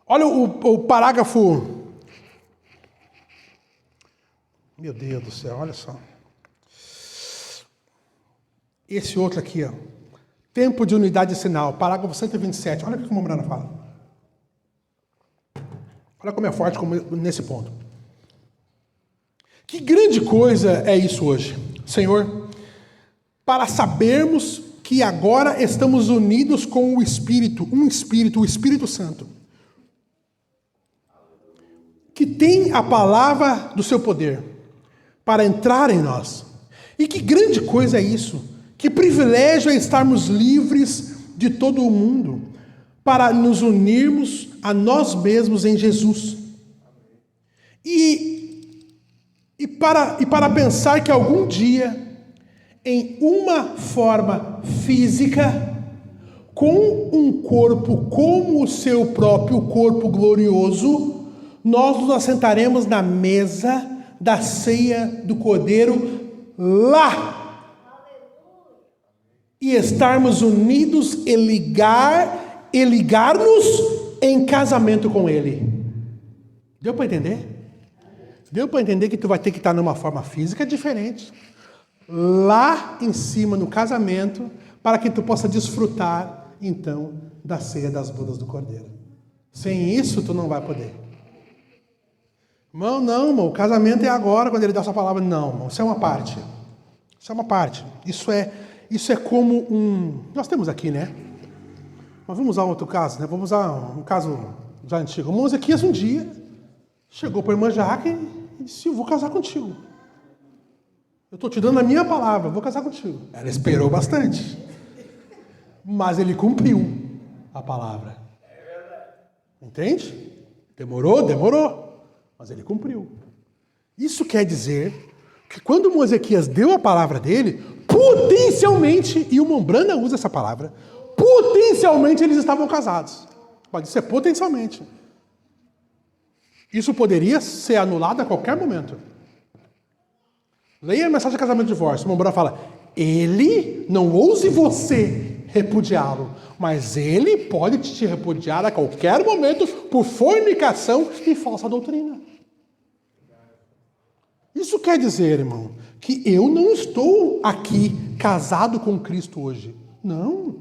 Olha o parágrafo. Meu Deus do céu, olha só. Esse outro aqui, ó. Tempo de unidade de sinal, parágrafo 127. Olha o que o Mombrana fala. Olha como é forte nesse ponto. Que grande coisa é isso hoje, Senhor, para sabermos que agora estamos unidos com o Espírito, o Espírito Santo, que tem a palavra do seu poder para entrar em nós. E que grande coisa é isso, que privilégio é estarmos livres de todo o mundo, para nos unirmos a nós mesmos em Jesus. E para pensar que algum dia, em uma forma física, com um corpo como o seu próprio corpo glorioso, nós nos assentaremos na mesa da ceia do Cordeiro lá. E estarmos unidos e ligar-nos em casamento com Ele. Deu para entender? Deu para entender que tu vai ter que estar numa forma física diferente, lá em cima no casamento, para que tu possa desfrutar, então, da ceia das bodas do Cordeiro. Sem isso, tu não vai poder. Irmão, o casamento é agora, quando ele dá essa palavra. Não, irmão, isso é uma parte. Isso é uma parte. Isso é como um... Nós temos aqui, né? Mas vamos usar outro caso, né? Vamos usar um caso já antigo. O irmão Ezequias um dia chegou para a irmã Jaque e disse, eu vou casar contigo. Eu estou te dando a minha palavra, vou casar contigo. Ela esperou bastante. Mas ele cumpriu a palavra. Entende? Demorou. Mas ele cumpriu. Isso quer dizer que quando o Ezequias deu a palavra dele, potencialmente, e o Mombrana usa essa palavra, potencialmente eles estavam casados. Pode ser potencialmente. Isso poderia ser anulado a qualquer momento. Leia a mensagem de casamento e divórcio. O Mombrana fala, ele, não ouse você repudiá-lo, mas ele pode te repudiar a qualquer momento por fornicação e falsa doutrina. Isso quer dizer, irmão, que eu não estou aqui casado com Cristo hoje. Não.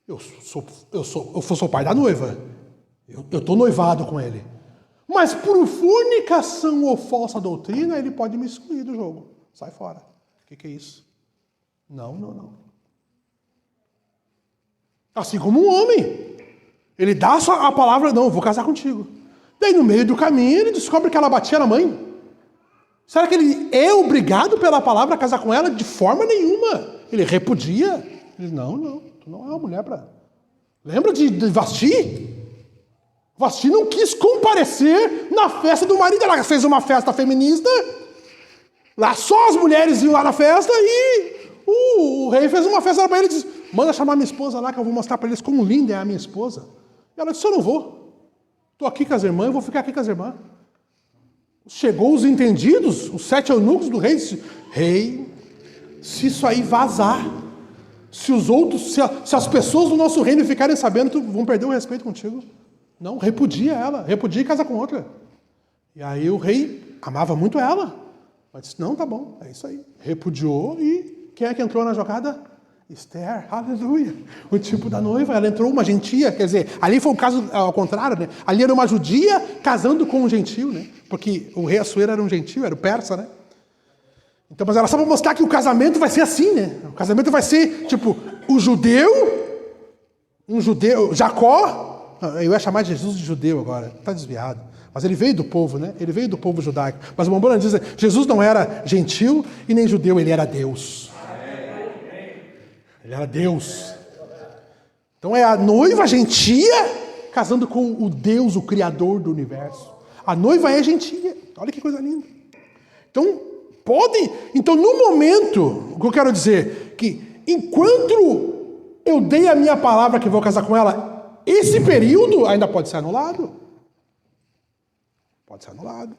Eu sou pai da noiva. Eu estou noivado com ele. Mas por fornicação ou falsa doutrina, ele pode me excluir do jogo. Sai fora. O que é isso? Não. Assim como um homem. Ele dá a palavra, não, eu vou casar contigo. Daí no meio do caminho ele descobre que ela batia na mãe. Será que ele é obrigado pela palavra a casar com ela? De forma nenhuma. Ele repudia. Ele diz, não, tu não é uma mulher para... Lembra de Vasti? Vasti não quis comparecer na festa do marido. Ela fez uma festa feminista. Lá só as mulheres iam lá na festa e o rei fez uma festa para ele e disse, manda chamar minha esposa lá que eu vou mostrar para eles como linda é a minha esposa. E ela disse, eu não vou. Estou aqui com as irmãs, eu vou ficar aqui com as irmãs. Chegou os entendidos, os 7 eunucos do rei, rei, se isso aí vazar, se os outros, se as pessoas do nosso reino ficarem sabendo, vão perder o respeito contigo. Não, repudia ela, repudia e casa com outra. E aí o rei amava muito ela, mas disse, não, tá bom, é isso aí. Repudiou e quem é que entrou na jogada? Esther, aleluia. O tipo da noiva, ela entrou uma gentia, quer dizer, ali foi um caso ao contrário, né? Ali era uma judia casando com um gentio, né? Porque o rei Assuero era um gentio, era o persa, né? Então, mas ela só para mostrar que o casamento vai ser assim, né? O casamento vai ser, tipo, um judeu, Jacó, eu ia chamar Jesus de judeu agora, está desviado. Mas ele veio do povo, né? Ele veio do povo judaico. Mas o Mombona diz, Jesus não era gentil e nem judeu, ele era Deus. Ele era Deus. Então é a noiva gentia casando com o Deus, o Criador do universo. A noiva é gentia. Olha que coisa linda. Então no momento, o que eu quero dizer, que enquanto eu dei a minha palavra que vou casar com ela, esse período ainda pode ser anulado. Pode ser anulado.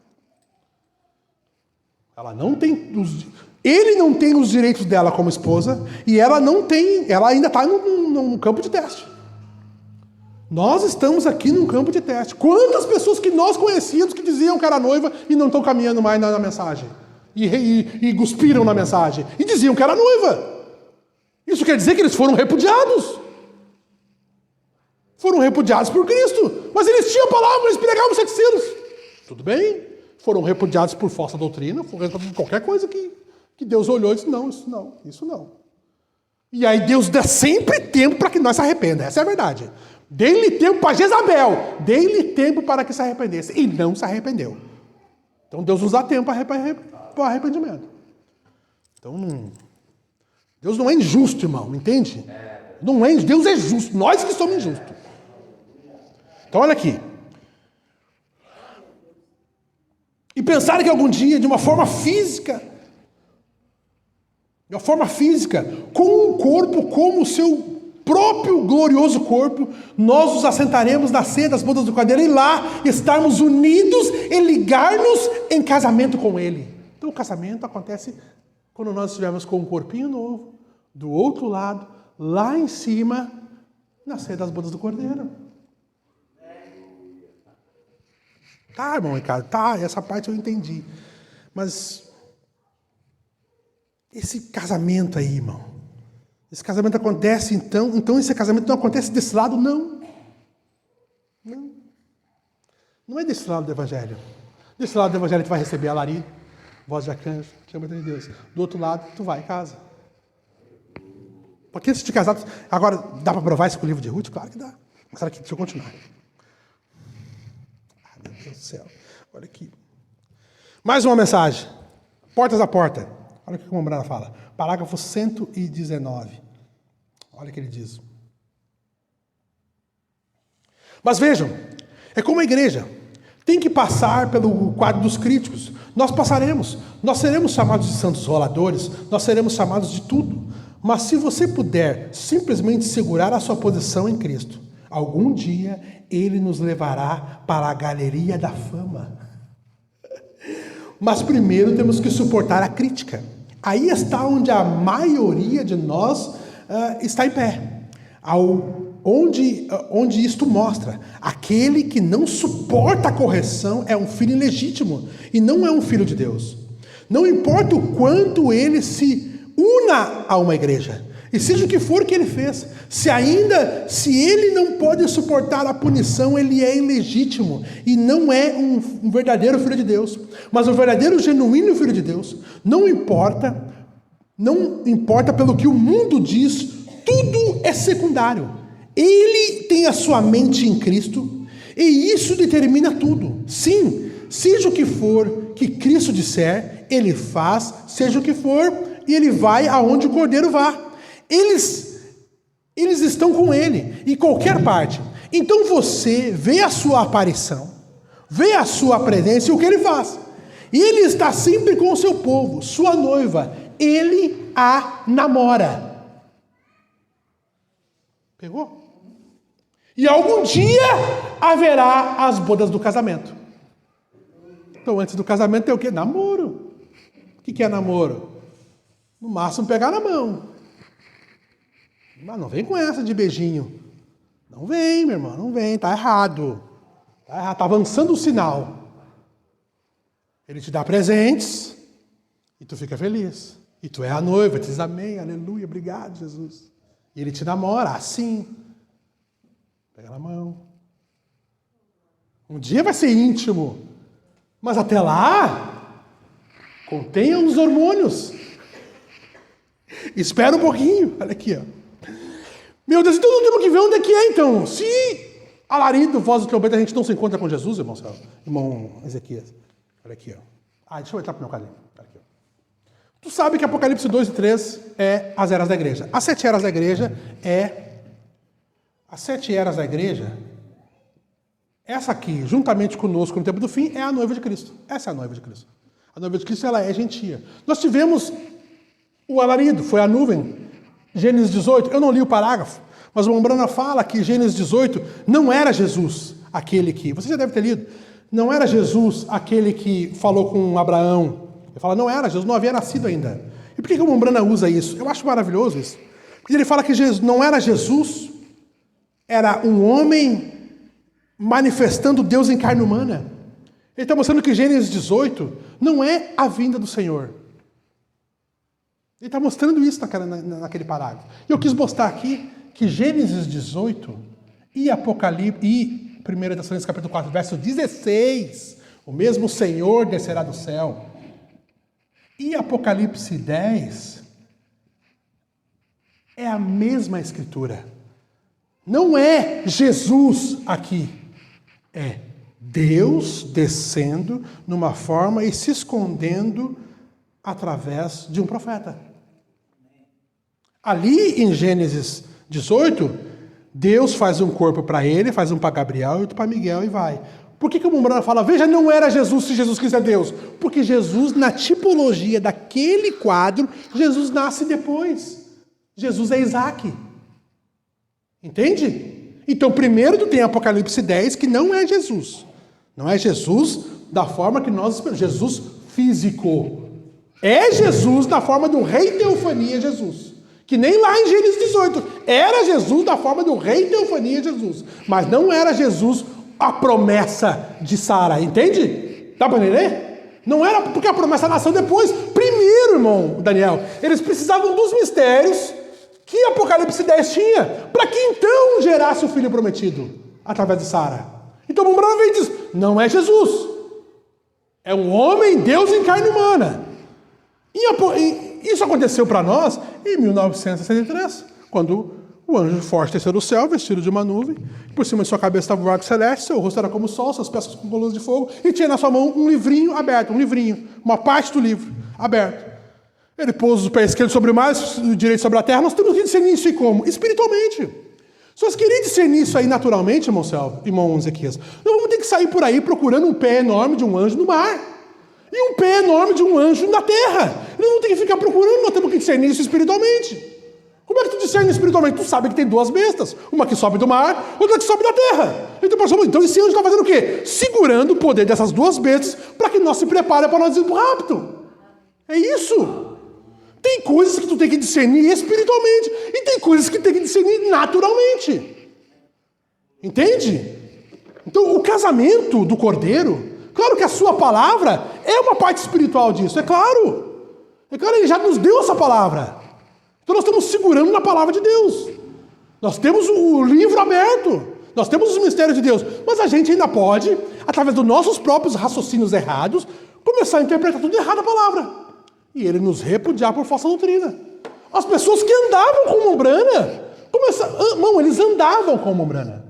Ela não tem ele não tem os direitos dela como esposa e ela não tem, ela ainda está num campo de teste. Nós estamos aqui num campo de teste. Quantas pessoas que nós conhecíamos que diziam que era noiva e não estão caminhando mais na mensagem? E cuspiram na mensagem. E diziam que era noiva. Isso quer dizer que eles foram repudiados. Foram repudiados por Cristo. Mas eles tinham a palavra, eles pregavam 7 selos. Tudo bem. Foram repudiados por falsa doutrina, por qualquer coisa que Deus olhou e disse, não, isso não. E aí Deus dá sempre tempo para que nós se arrependa. Essa é a verdade. Dei-lhe tempo para Jezabel. Dei-lhe tempo para que se arrependesse. E não se arrependeu. Então Deus nos dá tempo para arrependimento. Então, Deus não é injusto, irmão, entende? Não é, Deus é justo. Nós que somos injustos. Então olha aqui. E pensar que algum dia, de uma forma física, com um corpo como o seu próprio glorioso corpo, nós nos assentaremos na ceia das bodas do Cordeiro e lá estarmos unidos e ligar-nos em casamento com Ele. Então o casamento acontece quando nós estivermos com um corpinho novo, do outro lado, lá em cima, na ceia das bodas do Cordeiro. Tá, irmão Ricardo, tá, essa parte eu entendi. Mas esse casamento aí, irmão, esse casamento acontece então esse casamento não acontece desse lado, não. Não é desse lado do Evangelho. Desse lado do Evangelho tu vai receber alarido, voz de arcanjo, chama de Deus. Do outro lado, tu vai em casa. Porque antes de casar, agora dá para provar isso com o livro de Ruth? Claro que dá. Mas olha aqui, deixa eu continuar. Meu Deus do céu. Olha aqui. Mais uma mensagem. Portas a porta. Olha o que o Mombrana fala. Parágrafo 119. Olha o que ele diz. Mas vejam, é como a igreja tem que passar pelo quadro dos críticos. Nós passaremos. Nós seremos chamados de santos roladores. Nós seremos chamados de tudo. Mas se você puder simplesmente segurar a sua posição em Cristo, algum dia Ele nos levará para a galeria da fama. Mas primeiro temos que suportar a crítica. Aí está onde a maioria de nós está em pé. Onde isto mostra. Aquele que não suporta a correção é um filho ilegítimo e não é um filho de Deus. Não importa o quanto ele se una a uma igreja. E seja o que for que ele fez, se ele não pode suportar a punição, ele é ilegítimo e não é um verdadeiro filho de Deus. Mas o verdadeiro, genuíno filho de Deus, não importa pelo que o mundo diz, tudo é secundário. Ele tem a sua mente em Cristo e isso determina tudo. Sim, seja o que for que Cristo disser, ele faz, seja o que for, e ele vai aonde o Cordeiro vá. Eles estão com ele, em qualquer parte. Então você vê a sua aparição, vê a sua presença e o que ele faz. E ele está sempre com o seu povo, sua noiva. Ele a namora. Pegou? E algum dia haverá as bodas do casamento. Então, antes do casamento tem o quê? Namoro. O que é namoro? No máximo, pegar na mão. Mas não vem com essa de beijinho. Não vem, meu irmão, não vem. Tá errado. Tá errado. Tá avançando o sinal. Ele te dá presentes e tu fica feliz. E tu é a noiva, tu diz amém, aleluia, obrigado, Jesus. E ele te namora assim. Pega na mão. Um dia vai ser íntimo. Mas até lá, contenha os hormônios. Espera um pouquinho. Olha aqui, ó. Meu Deus, então não temos que ver onde é que é, então. Se alarido, voz do trombeta, a gente não se encontra com Jesus, irmão Ezequias. Olha aqui, ó. Deixa eu entrar pro meu caderno. Aqui, ó. Tu sabe que Apocalipse 2 e 3 é as eras da igreja. As 7 eras da igreja As 7 eras da igreja, essa aqui, juntamente conosco no tempo do fim, é a noiva de Cristo. Essa é a noiva de Cristo. A noiva de Cristo, ela é gentia. Nós tivemos o alarido, foi a nuvem. Gênesis 18, eu não li o parágrafo, mas o Mombrana fala que Gênesis 18 não era Jesus aquele que... Você já deve ter lido. Não era Jesus aquele que falou com Abraão. Ele fala, não era, Jesus não havia nascido ainda. E por que o Mombrana usa isso? Eu acho maravilhoso isso. Porque ele fala que Jesus, não era Jesus, era um homem manifestando Deus em carne humana. Ele está mostrando que Gênesis 18 não é a vinda do Senhor. Ele está mostrando isso naquele parágrafo. E eu quis mostrar aqui que Gênesis 18 e Apocalipse e 1 Tessalonicenses capítulo 4, verso 16, o mesmo Senhor descerá do céu. E Apocalipse 10 é a mesma escritura. Não é Jesus aqui. É Deus descendo numa forma e se escondendo através de um profeta. Ali em Gênesis 18, Deus faz um corpo para ele, faz um para Gabriel e outro para Miguel e vai. Por que o Mombrana fala, veja, não era Jesus se Jesus Cristo é Deus? Porque Jesus, na tipologia daquele quadro, Jesus nasce depois. Jesus é Isaac. Entende? Então, primeiro tu tem Apocalipse 10, que não é Jesus. Não é Jesus da forma que nós esperamos. Jesus físico. É Jesus da forma do rei Teofania Jesus. Que nem lá em Gênesis 18. Era Jesus da forma do rei Teofania Jesus. Mas não era Jesus a promessa de Sara. Entende? Dá para entender? Não era porque a promessa nasceu depois. Primeiro, irmão Daniel, eles precisavam dos mistérios que Apocalipse 10 tinha, para que então gerasse o filho prometido, através de Sara. Então o Mombrana vem e diz, não é Jesus. É um homem, Deus em carne humana. Isso aconteceu para nós em 1963, quando o anjo forte desceu do céu, vestido de uma nuvem, por cima de sua cabeça estava um arco celeste, seu rosto era como o sol, suas peças com colunas de fogo, e tinha na sua mão um livrinho aberto, uma parte do livro aberto. Ele pôs o pé esquerdo sobre o mar, o direito sobre a terra. Nós temos que discernir isso e como? Espiritualmente. Se nós queremos discernir isso aí naturalmente, irmão Ezequias, nós vamos ter que sair por aí procurando um pé enorme de um anjo no mar. E um pé enorme de um anjo na terra. Nós vamos ter que ficar procurando, nós temos que discernir isso espiritualmente. Como é que tu discerne espiritualmente? Tu sabe que tem duas bestas. Uma que sobe do mar, outra que sobe da terra. Então esse anjo está fazendo o quê? Segurando o poder dessas duas bestas para que nós se prepare para nós irmos para o rapto. É isso. Tem coisas que tu tem que discernir espiritualmente e tem coisas que tu tem que discernir naturalmente. Entende? Então, o casamento do Cordeiro, claro que a sua palavra é uma parte espiritual disso, é claro. É claro, ele já nos deu essa palavra. Então, nós estamos segurando na palavra de Deus. Nós temos o livro aberto. Nós temos os mistérios de Deus. Mas a gente ainda pode, através dos nossos próprios raciocínios errados, começar a interpretar tudo errado a palavra. E ele nos repudiar por falsa doutrina. As pessoas que andavam com Mombrana, eles andavam com Mombrana.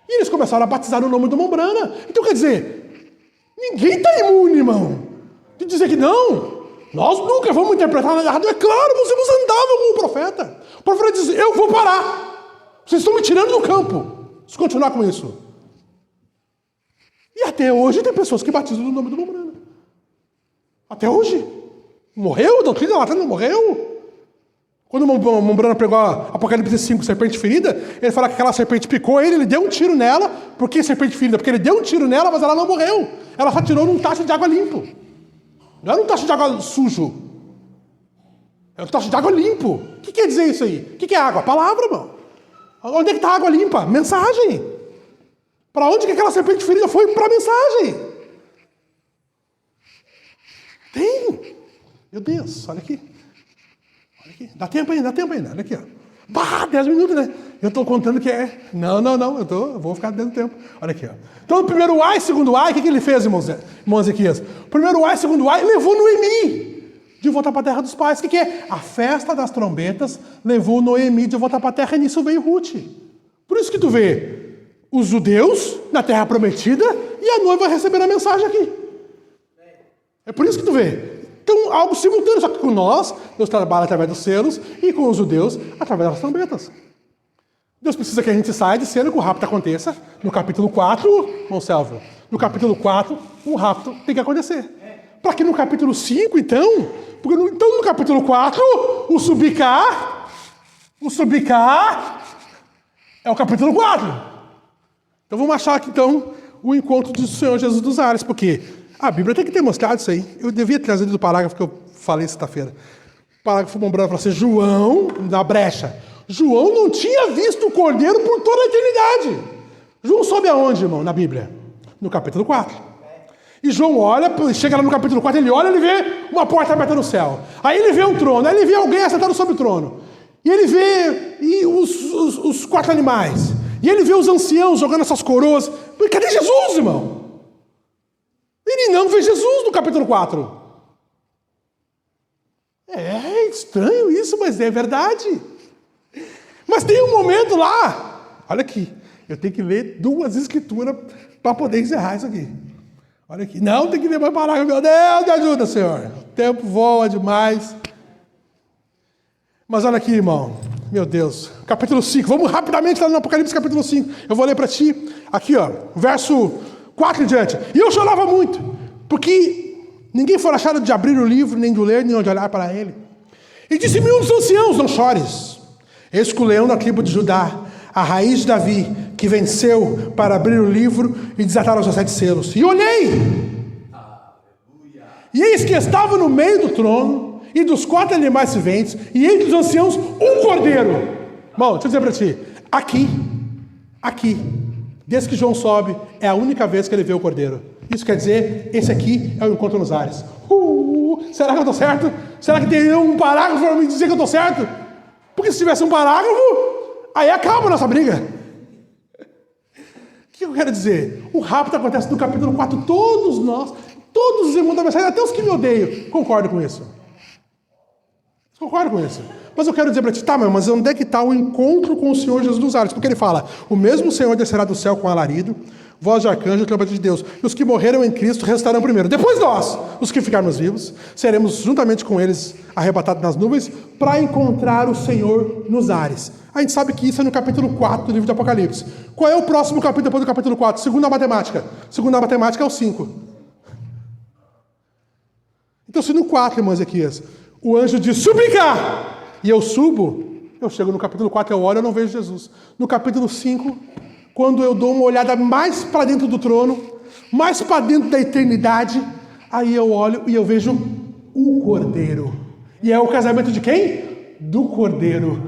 E eles começaram a batizar o nome do Mombrana. Então, quer dizer, ninguém está imune, irmão, de dizer que não, nós nunca vamos interpretar nada errado. É claro, nós andavam com o profeta. O profeta diz, eu vou parar. Vocês estão me tirando do campo. Se continuar com isso. E até hoje tem pessoas que batizam no nome do Mombrana. Até hoje. Morreu? A doutrina lá não morreu? Quando o Mombrana pegou Apocalipse 5, serpente ferida, ele fala que aquela serpente picou ele deu um tiro nela. Por que serpente ferida? Porque ele deu um tiro nela, mas ela não morreu. Ela só tirou num tacho de água limpo. Não era um tacho de água sujo. É um tacho de água limpo. O que quer dizer isso aí? O que é água? Palavra, irmão. Onde é que está a água limpa? Mensagem. Para onde que aquela serpente ferida foi? Para a mensagem. Tem. Meu Deus, olha aqui. Olha aqui. Dá tempo ainda. Olha aqui, ó. Bah, 10 minutos, né? Eu estou contando que é. Não. Eu vou ficar dentro do tempo. Olha aqui, ó. Então, o primeiro ai, segundo ai, o que ele fez, irmão Ezequias? O primeiro ai, segundo ai, levou Noemi de volta para a terra dos pais. O que é? A festa das trombetas levou Noemi de volta para a terra e nisso veio Ruth. Por isso que tu vê os judeus na terra prometida e a noiva recebendo a mensagem aqui. É por isso que tu vê. Então, algo simultâneo, só que com nós, Deus trabalha através dos selos e com os judeus através das trombetas. Deus precisa que a gente saia de cena que o rapto aconteça. No capítulo 4, Monselvo, no capítulo 4, um rapto tem que acontecer. Para que no capítulo 5, então, porque no capítulo 4, o subicar é o capítulo 4. Então vamos achar aqui, então, o encontro do Senhor Jesus dos Ares, porque a Bíblia tem que ter mostrado isso aí. Eu devia trazer do parágrafo que eu falei sexta-feira. O parágrafo Mombrana fala assim, João, na brecha, João não tinha visto o Cordeiro por toda a eternidade. João soube aonde, irmão, na Bíblia? No capítulo 4. E João olha, chega lá no capítulo 4, ele olha, ele vê uma porta aberta no céu. Aí ele vê um trono, aí ele vê alguém assentado sobre o trono. E ele vê os 4 animais. E ele vê os anciãos jogando essas coroas. Cadê Jesus, irmão? Ele não vê Jesus no capítulo 4. É estranho isso, mas é verdade. Mas tem um momento lá. Olha aqui. Eu tenho que ler 2 escrituras para poder encerrar isso aqui. Olha aqui. Não, tem que ler mais parágrafo. Meu Deus, me ajuda, Senhor. O tempo voa demais. Mas olha aqui, irmão. Meu Deus. Capítulo 5. Vamos rapidamente lá no Apocalipse capítulo 5. Eu vou ler para ti. Aqui, ó. Verso 4 em diante. E eu chorava muito, porque ninguém foi achado de abrir o livro, nem de ler, nem de olhar para ele. E disse-me um dos anciãos, não chores. Eis que o leão da tribo de Judá, a raiz de Davi, que venceu para abrir o livro e desatar os 7 selos. E olhei. E eis que estava no meio do trono e dos 4 animais viventes, e entre os anciãos um cordeiro. Bom, deixa eu dizer para ti. Aqui, desde que João sobe, é a única vez que ele vê o cordeiro. Isso quer dizer, esse aqui é o encontro nos ares. Será que eu estou certo? Será que tem um parágrafo para me dizer que eu estou certo? Porque se tivesse um parágrafo, aí acaba a nossa briga. O que eu quero dizer? O rapto acontece no capítulo 4. Todos nós, todos os irmãos da mensagem, até os que me odeiam, concordam com isso. Concordo com isso. Mas eu quero dizer para ti, tá, mas onde é que está o encontro com o Senhor Jesus dos Ares? Porque ele fala, o mesmo Senhor descerá do céu com alarido, voz de arcanjo e trombeta de Deus. E os que morreram em Cristo restarão primeiro. Depois nós, os que ficarmos vivos, seremos juntamente com eles arrebatados nas nuvens para encontrar o Senhor nos ares. A gente sabe que isso é no capítulo 4 do livro de Apocalipse. Qual é o próximo capítulo depois do capítulo 4? Segundo a matemática. Segundo a matemática é o 5. Então se no 4, irmão Ezequias, o anjo diz, subicar! E eu subo, eu chego no capítulo 4, eu olho, eu não vejo Jesus. No capítulo 5, quando eu dou uma olhada mais para dentro do trono, mais para dentro da eternidade, aí eu olho e eu vejo o Cordeiro. E é o casamento de quem? Do Cordeiro.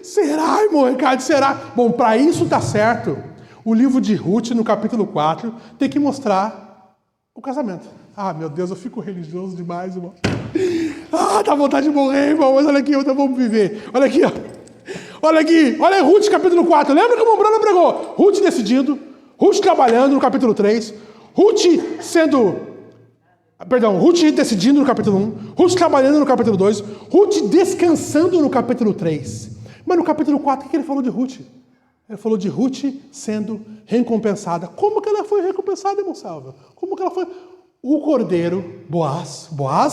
Será, irmão Ricardo? Será? Bom, para isso tá certo. O livro de Ruth, no capítulo 4, tem que mostrar o casamento. Ah, meu Deus, eu fico religioso demais, irmão. Ah, dá vontade de morrer, irmão, mas olha aqui, eu vamos viver. Olha aqui, ó. Olha aqui, olha Ruth, capítulo 4. Lembra que o Mombrana pregou? Ruth decidindo, Ruth trabalhando no capítulo 3, Ruth decidindo no capítulo 1, Ruth trabalhando no capítulo 2, Ruth descansando no capítulo 3. Mas no capítulo 4, o que ele falou de Ruth? Ele falou de Ruth sendo recompensada. Como que ela foi recompensada, irmão Salva? Como que ela foi... O cordeiro, Boaz,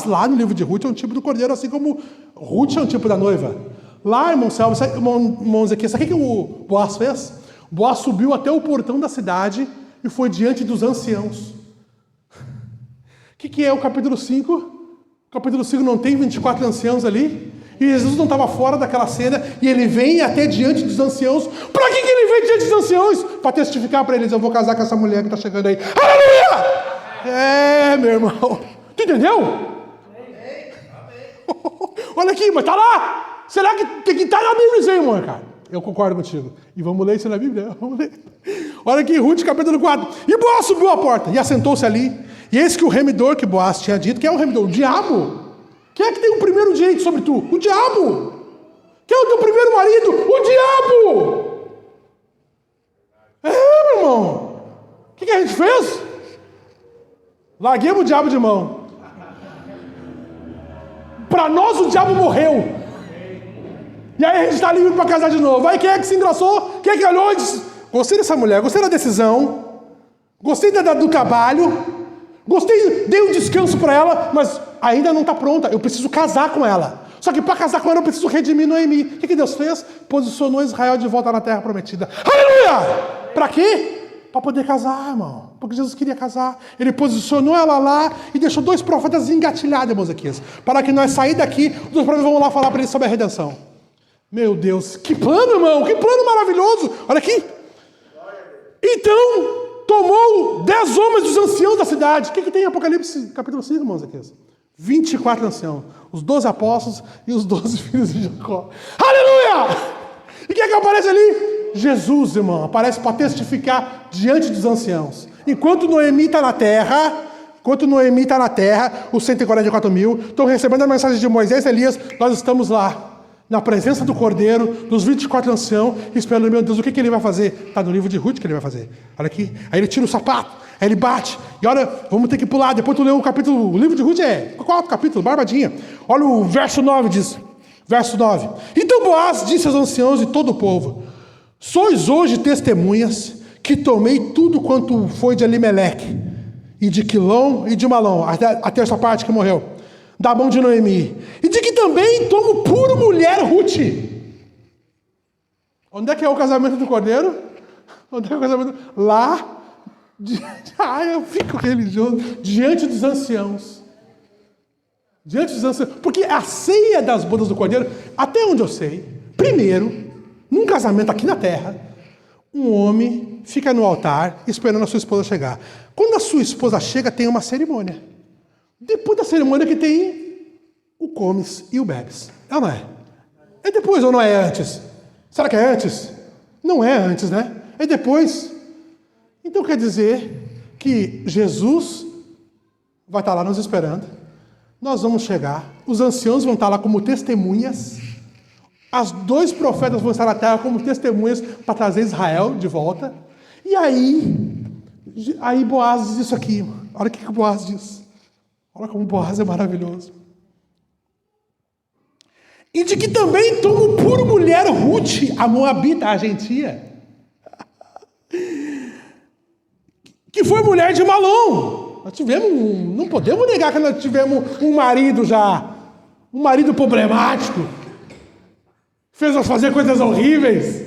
lá no livro de Ruth é um tipo do cordeiro, assim como Ruth é um tipo da noiva. Lá, irmão Selva, irmãos aqui, sabe o que o Boaz fez? Boaz subiu até o portão da cidade e foi diante dos anciãos. O que é o capítulo 5? capítulo 5 não tem 24 anciãos ali? E Jesus não estava fora daquela cena, e ele vem até diante dos anciãos. Para que ele vem diante dos anciãos? Para testificar para eles: eu vou casar com essa mulher que está chegando aí. Aleluia! Meu irmão. Tu entendeu? Olha aqui, mas tá lá. Será que tem que estar na Bíblia isso aí, irmão, cara? Eu concordo contigo. E vamos ler isso na Bíblia? Vamos ler. Olha aqui, Ruth, capítulo 4. E Boaz subiu à porta e assentou-se ali. E eis que o remidor que Boaz tinha dito, que é o remidor? O diabo. Quem é que tem o primeiro direito sobre tu? O diabo. Quem é o teu primeiro marido? O diabo. Meu irmão. O que a gente fez? Larguemos o diabo de mão. Para nós o diabo morreu. E aí a gente está livre para casar de novo. Aí quem é que se engraçou? Quem é que olhou e disse: gostei dessa mulher, gostei da decisão, gostei do trabalho, gostei, dei um descanso para ela, mas ainda não está pronta, eu preciso casar com ela. Só que para casar com ela eu preciso redimir Noemi. O que Deus fez? Posicionou Israel de volta na terra prometida. Aleluia! Para quê? Para poder casar, irmão. Porque Jesus queria casar. Ele posicionou ela lá e deixou 2 profetas engatilhados, irmãos, aqui. Para que nós sair daqui, os 2 profetas vão lá falar para eles sobre a redenção. Meu Deus, que plano, irmão, que plano maravilhoso. Olha aqui. Então, tomou 10 homens dos anciãos da cidade. O que tem em Apocalipse capítulo 5, irmãos, aqui? 24 anciãos. Os 12 apóstolos e os 12 filhos de Jacó. Aleluia! E quem é que aparece ali? Jesus, irmão, aparece para testificar diante dos anciãos. Enquanto Noemi está na terra, os 144 mil estão recebendo a mensagem de Moisés e Elias, nós estamos lá, na presença do Cordeiro, dos 24 anciãos, esperando, meu Deus, o que ele vai fazer? Está no livro de Ruth que ele vai fazer. Olha aqui. Aí ele tira o sapato, aí ele bate, e olha, vamos ter que pular, depois tu lê o capítulo, o livro de Ruth é 4 capítulos, barbadinha. Olha o verso 9 diz, verso 9. Então Boaz disse aos anciãos e todo o povo: sois hoje testemunhas que tomei tudo quanto foi de Elimeleque, e de Quilom e de Malom, a terça parte que morreu, da mão de Noemi, e de que também tomo por mulher Ruth. Onde é que é o casamento do Cordeiro? Onde é que é o casamento? Lá, eu fico religioso, diante dos anciãos. Diante dos anciãos, porque a ceia das bodas do Cordeiro, até onde eu sei, primeiro, num casamento aqui na terra, um homem fica no altar esperando a sua esposa chegar. Quando a sua esposa chega, tem uma cerimônia. Depois da cerimônia que tem o comes e o bebes. É ou não é? É depois ou não é antes? Será que é antes? Não é antes, né? É depois. Então quer dizer que Jesus vai estar lá nos esperando. Nós vamos chegar. Os anciãos vão estar lá como testemunhas. As 2 profetas vão estar na terra como testemunhas para trazer Israel de volta. E aí Boaz diz isso aqui. Olha o que Boaz diz. Olha como Boaz é maravilhoso. E de que também tomo por mulher Ruth, a moabita, a gentia, que foi mulher de Malom. Nós tivemos, não podemos negar que nós tivemos um marido já, um marido problemático, fez nós fazer coisas horríveis,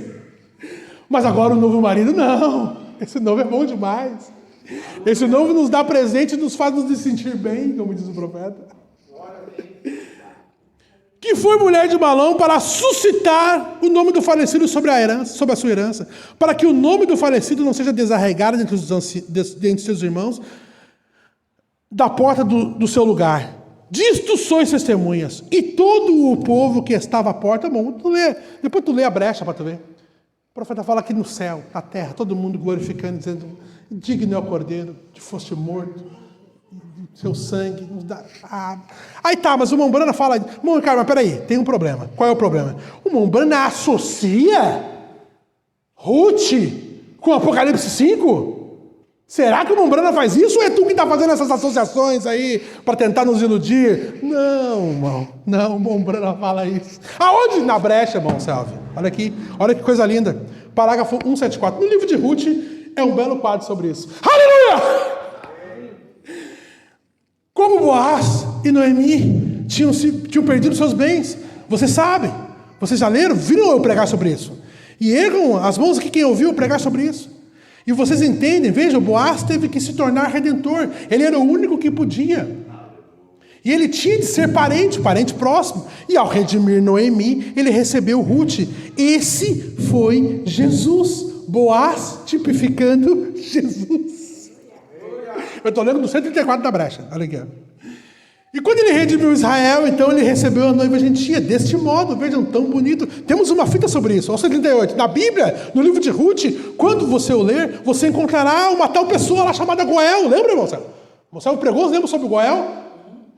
mas agora o novo marido, não, esse novo é bom demais, esse novo nos dá presente e nos faz nos sentir bem, como diz o profeta, que foi mulher de Malom para suscitar o nome do falecido sobre a sua herança, para que o nome do falecido não seja desarraigado dentre os seus irmãos, da porta do seu lugar. Disto sois testemunhas, e todo o povo que estava à porta, bom, depois tu lê a brecha para tu ver. O profeta fala aqui no céu, na terra, todo mundo glorificando, dizendo: digno é o Cordeiro, que foste morto, seu sangue nos dá. Aí tá, mas o Mombrana fala: cara, mas peraí, tem um problema. Qual é o problema? O Mombrana associa Ruth com Apocalipse 5? Será que o Mombrana faz isso ou é tu que está fazendo essas associações aí para tentar nos iludir? Não, irmão. Não, o Mombrana fala isso. Aonde? Na brecha, irmão, Selvi. Olha aqui, olha que coisa linda. Parágrafo 174. No livro de Ruth é um belo quadro sobre isso. Aleluia! Como Boaz e Noemi tinham perdido seus bens. Vocês sabem. Vocês já leram? Viram eu pregar sobre isso? E ergam as mãos aqui quem ouviu eu pregar sobre isso. E vocês entendem, vejam, Boaz teve que se tornar redentor. Ele era o único que podia. E ele tinha de ser parente próximo. E ao redimir Noemi, ele recebeu Ruth. Esse foi Jesus. Boaz tipificando Jesus. Eu estou lendo do 134 da brecha. Olha aqui. E quando ele redimiu Israel, então ele recebeu a noiva gentia. Deste modo, vejam, tão bonito. Temos uma fita sobre isso. Olha o 138. Na Bíblia, no livro de Ruth, quando você o ler, você encontrará uma tal pessoa lá chamada Goel. Lembra, irmão? Marcelo pregou, lembra sobre Goel?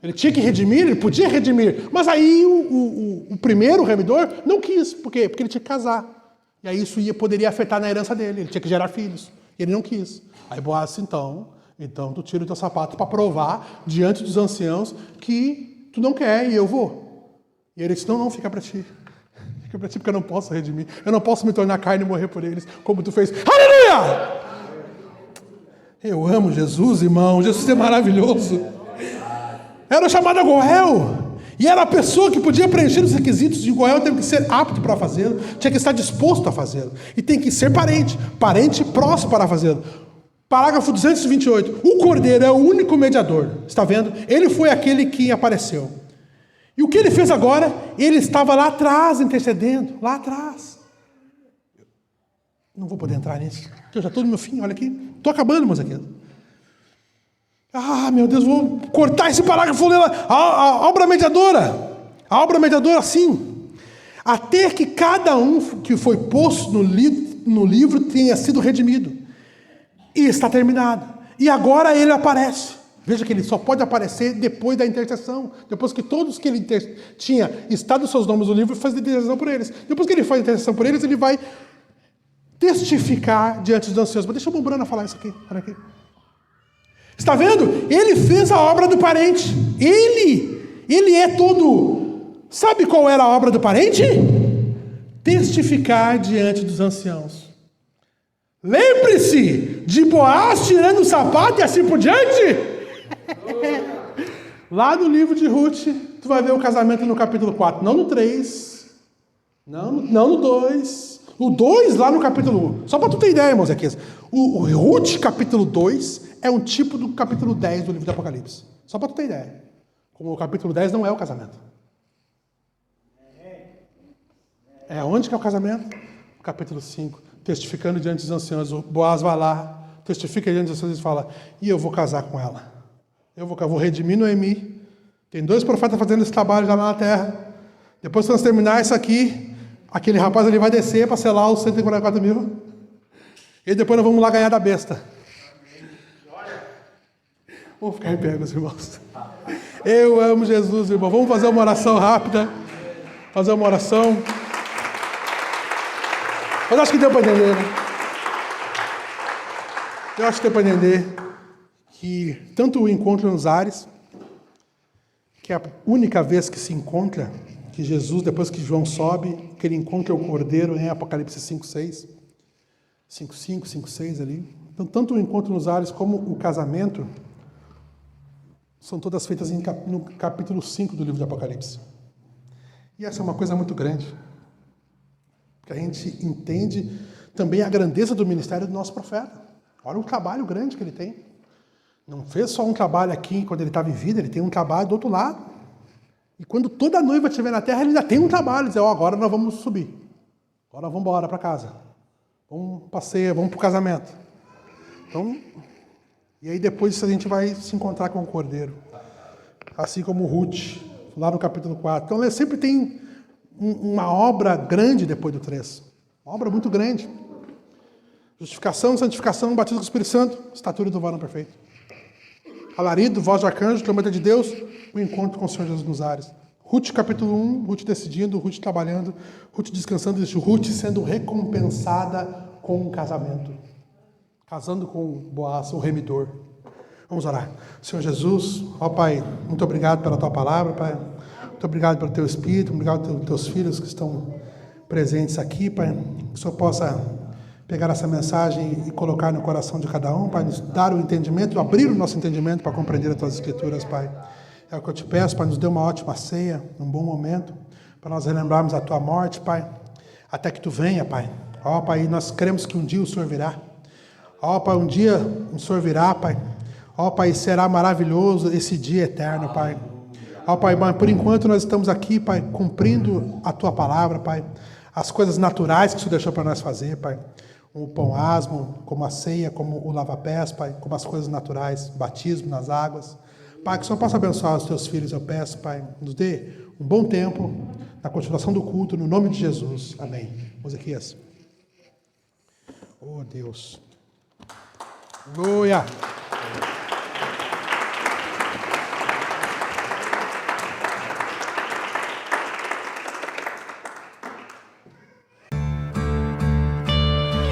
Ele tinha que redimir, ele podia redimir. Mas aí o primeiro remidor não quis. Por quê? Porque ele tinha que casar. E aí isso poderia afetar na herança dele. Ele tinha que gerar filhos. E ele não quis. Aí Boaz disse, então tu tira o teu sapato para provar diante dos anciãos que tu não quer e eu vou. E ele disse, não, fica para ti. Fica para ti porque eu não posso redimir. Eu não posso me tornar carne e morrer por eles, como tu fez. Aleluia! Eu amo Jesus, irmão. Jesus é maravilhoso. Era chamada Goel. E era a pessoa que podia preencher os requisitos de Goel, teve que ser apto para fazê-lo, tinha que estar disposto a fazê-lo. E tem que ser parente próximo para fazê-lo. Parágrafo 228. O Cordeiro é o único mediador. Está vendo? Ele foi aquele que apareceu. E o que ele fez agora? Ele estava lá atrás, intercedendo. Lá atrás. Não vou poder entrar nisso, porque eu já estou no meu fim, olha aqui. Estou acabando, irmãos, aqui. Meu Deus, vou cortar esse parágrafo. A obra mediadora. A obra mediadora, sim. Até que cada um que foi posto no livro tenha sido redimido. E está terminado. E agora ele aparece. Veja que ele só pode aparecer depois da intercessão. Depois que todos que ele tinha estado seus nomes no livro, faz a intercessão por eles. Depois que ele faz a intercessão por eles, ele vai testificar diante dos anciãos. Mas deixa o Bombrana falar isso aqui. Olha aqui. Está vendo? Ele fez a obra do parente. Ele é todo. Sabe qual era a obra do parente? Testificar diante dos anciãos. Lembre-se de Boaz tirando o sapato e assim por diante. Lá no livro de Ruth, tu vai ver o casamento no capítulo 4, não no 3, não no 2. O 2 lá no capítulo 1. Só para tu ter ideia, irmãos, aqui. O Ruth capítulo 2 é um tipo do capítulo 10 do livro do Apocalipse. Só para tu ter ideia. Como o capítulo 10 não é o casamento. É onde que é o casamento? O capítulo 5. Testificando diante dos anciãos. O Boaz vai lá, testifica diante dos anciãos e fala, e eu vou casar com ela. Eu vou redimir Noemi. Tem 2 profetas fazendo esse trabalho já na terra. Depois que nós terminar isso aqui, aquele rapaz ele vai descer para selar os 144 mil. E depois nós vamos lá ganhar da besta. Vamos ficar em pé, meus irmãos. Eu amo Jesus, irmão. Vamos fazer uma oração rápida. Fazer uma oração. Mas acho que deu para entender, né? Eu acho que deu para entender que tanto o encontro nos ares, que é a única vez que se encontra, que Jesus, depois que João sobe, que ele encontra o Cordeiro em Apocalipse 5:6, 5:5, 5:6 ali. Então, tanto o encontro nos ares como o casamento são todas feitas no capítulo 5 do livro de Apocalipse. E essa é uma coisa muito grande. Que a gente entende também a grandeza do ministério do nosso profeta. Olha o trabalho grande que ele tem. Não fez só um trabalho aqui quando ele estava em vida, ele tem um trabalho do outro lado. E quando toda noiva estiver na terra, ele ainda tem um trabalho. Dizer, agora nós vamos subir. Agora nós vamos embora para casa. Vamos passear, vamos para o casamento. Então, e aí depois a gente vai se encontrar com o Cordeiro. Assim como Ruth, lá no capítulo 4. Então ele sempre tem uma obra grande depois do 3. Uma obra muito grande. Justificação, santificação, batismo com o Espírito Santo, estatura do varão perfeito. Alarido, voz de arcanjo, trombeta de Deus, o encontro com o Senhor Jesus nos ares. Ruth capítulo 1, Ruth decidindo, Ruth trabalhando, Ruth descansando, Ruth sendo recompensada com um casamento. Casando com Boaz, o remidor. Vamos orar. Senhor Jesus, ó Pai, muito obrigado pela Tua palavra, Pai. Muito obrigado pelo Teu Espírito, obrigado pelos Teus filhos que estão presentes aqui, Pai. Que o Senhor possa pegar essa mensagem e colocar no coração de cada um, Pai, nos dar o entendimento, abrir o nosso entendimento para compreender as Tuas Escrituras, Pai. É o que eu te peço, Pai, nos dê uma ótima ceia, um bom momento, para nós relembrarmos a Tua morte, Pai, até que Tu venha, Pai. Ó, Pai, nós cremos que um dia o Senhor virá. Ó, Pai, um dia o Senhor virá, Pai. Ó, Pai, será maravilhoso esse dia eterno, Pai. Ó Pai, por enquanto nós estamos aqui, Pai, cumprindo a Tua palavra, Pai, as coisas naturais que o Senhor deixou para nós fazer, Pai, o pão asmo, como a ceia, como o lava-pés, Pai, como as coisas naturais, batismo nas águas. Pai, que o Senhor possa abençoar os Teus filhos, eu peço, Pai, nos dê um bom tempo na continuação do culto, no nome de Jesus. Amém. Ezequias. Oh, Deus. Aleluia.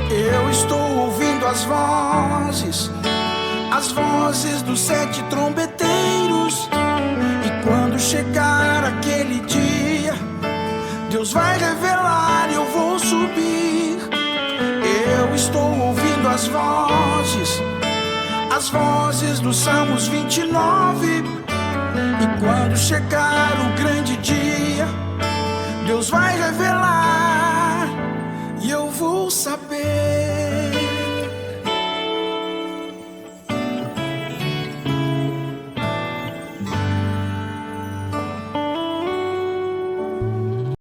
Eu estou ouvindo as vozes dos 7 trombeteiros. E quando chegar aquele dia, Deus vai revelar e eu vou subir. Eu estou ouvindo as vozes dos Salmos 29. E quando chegar o grande dia, Deus vai revelar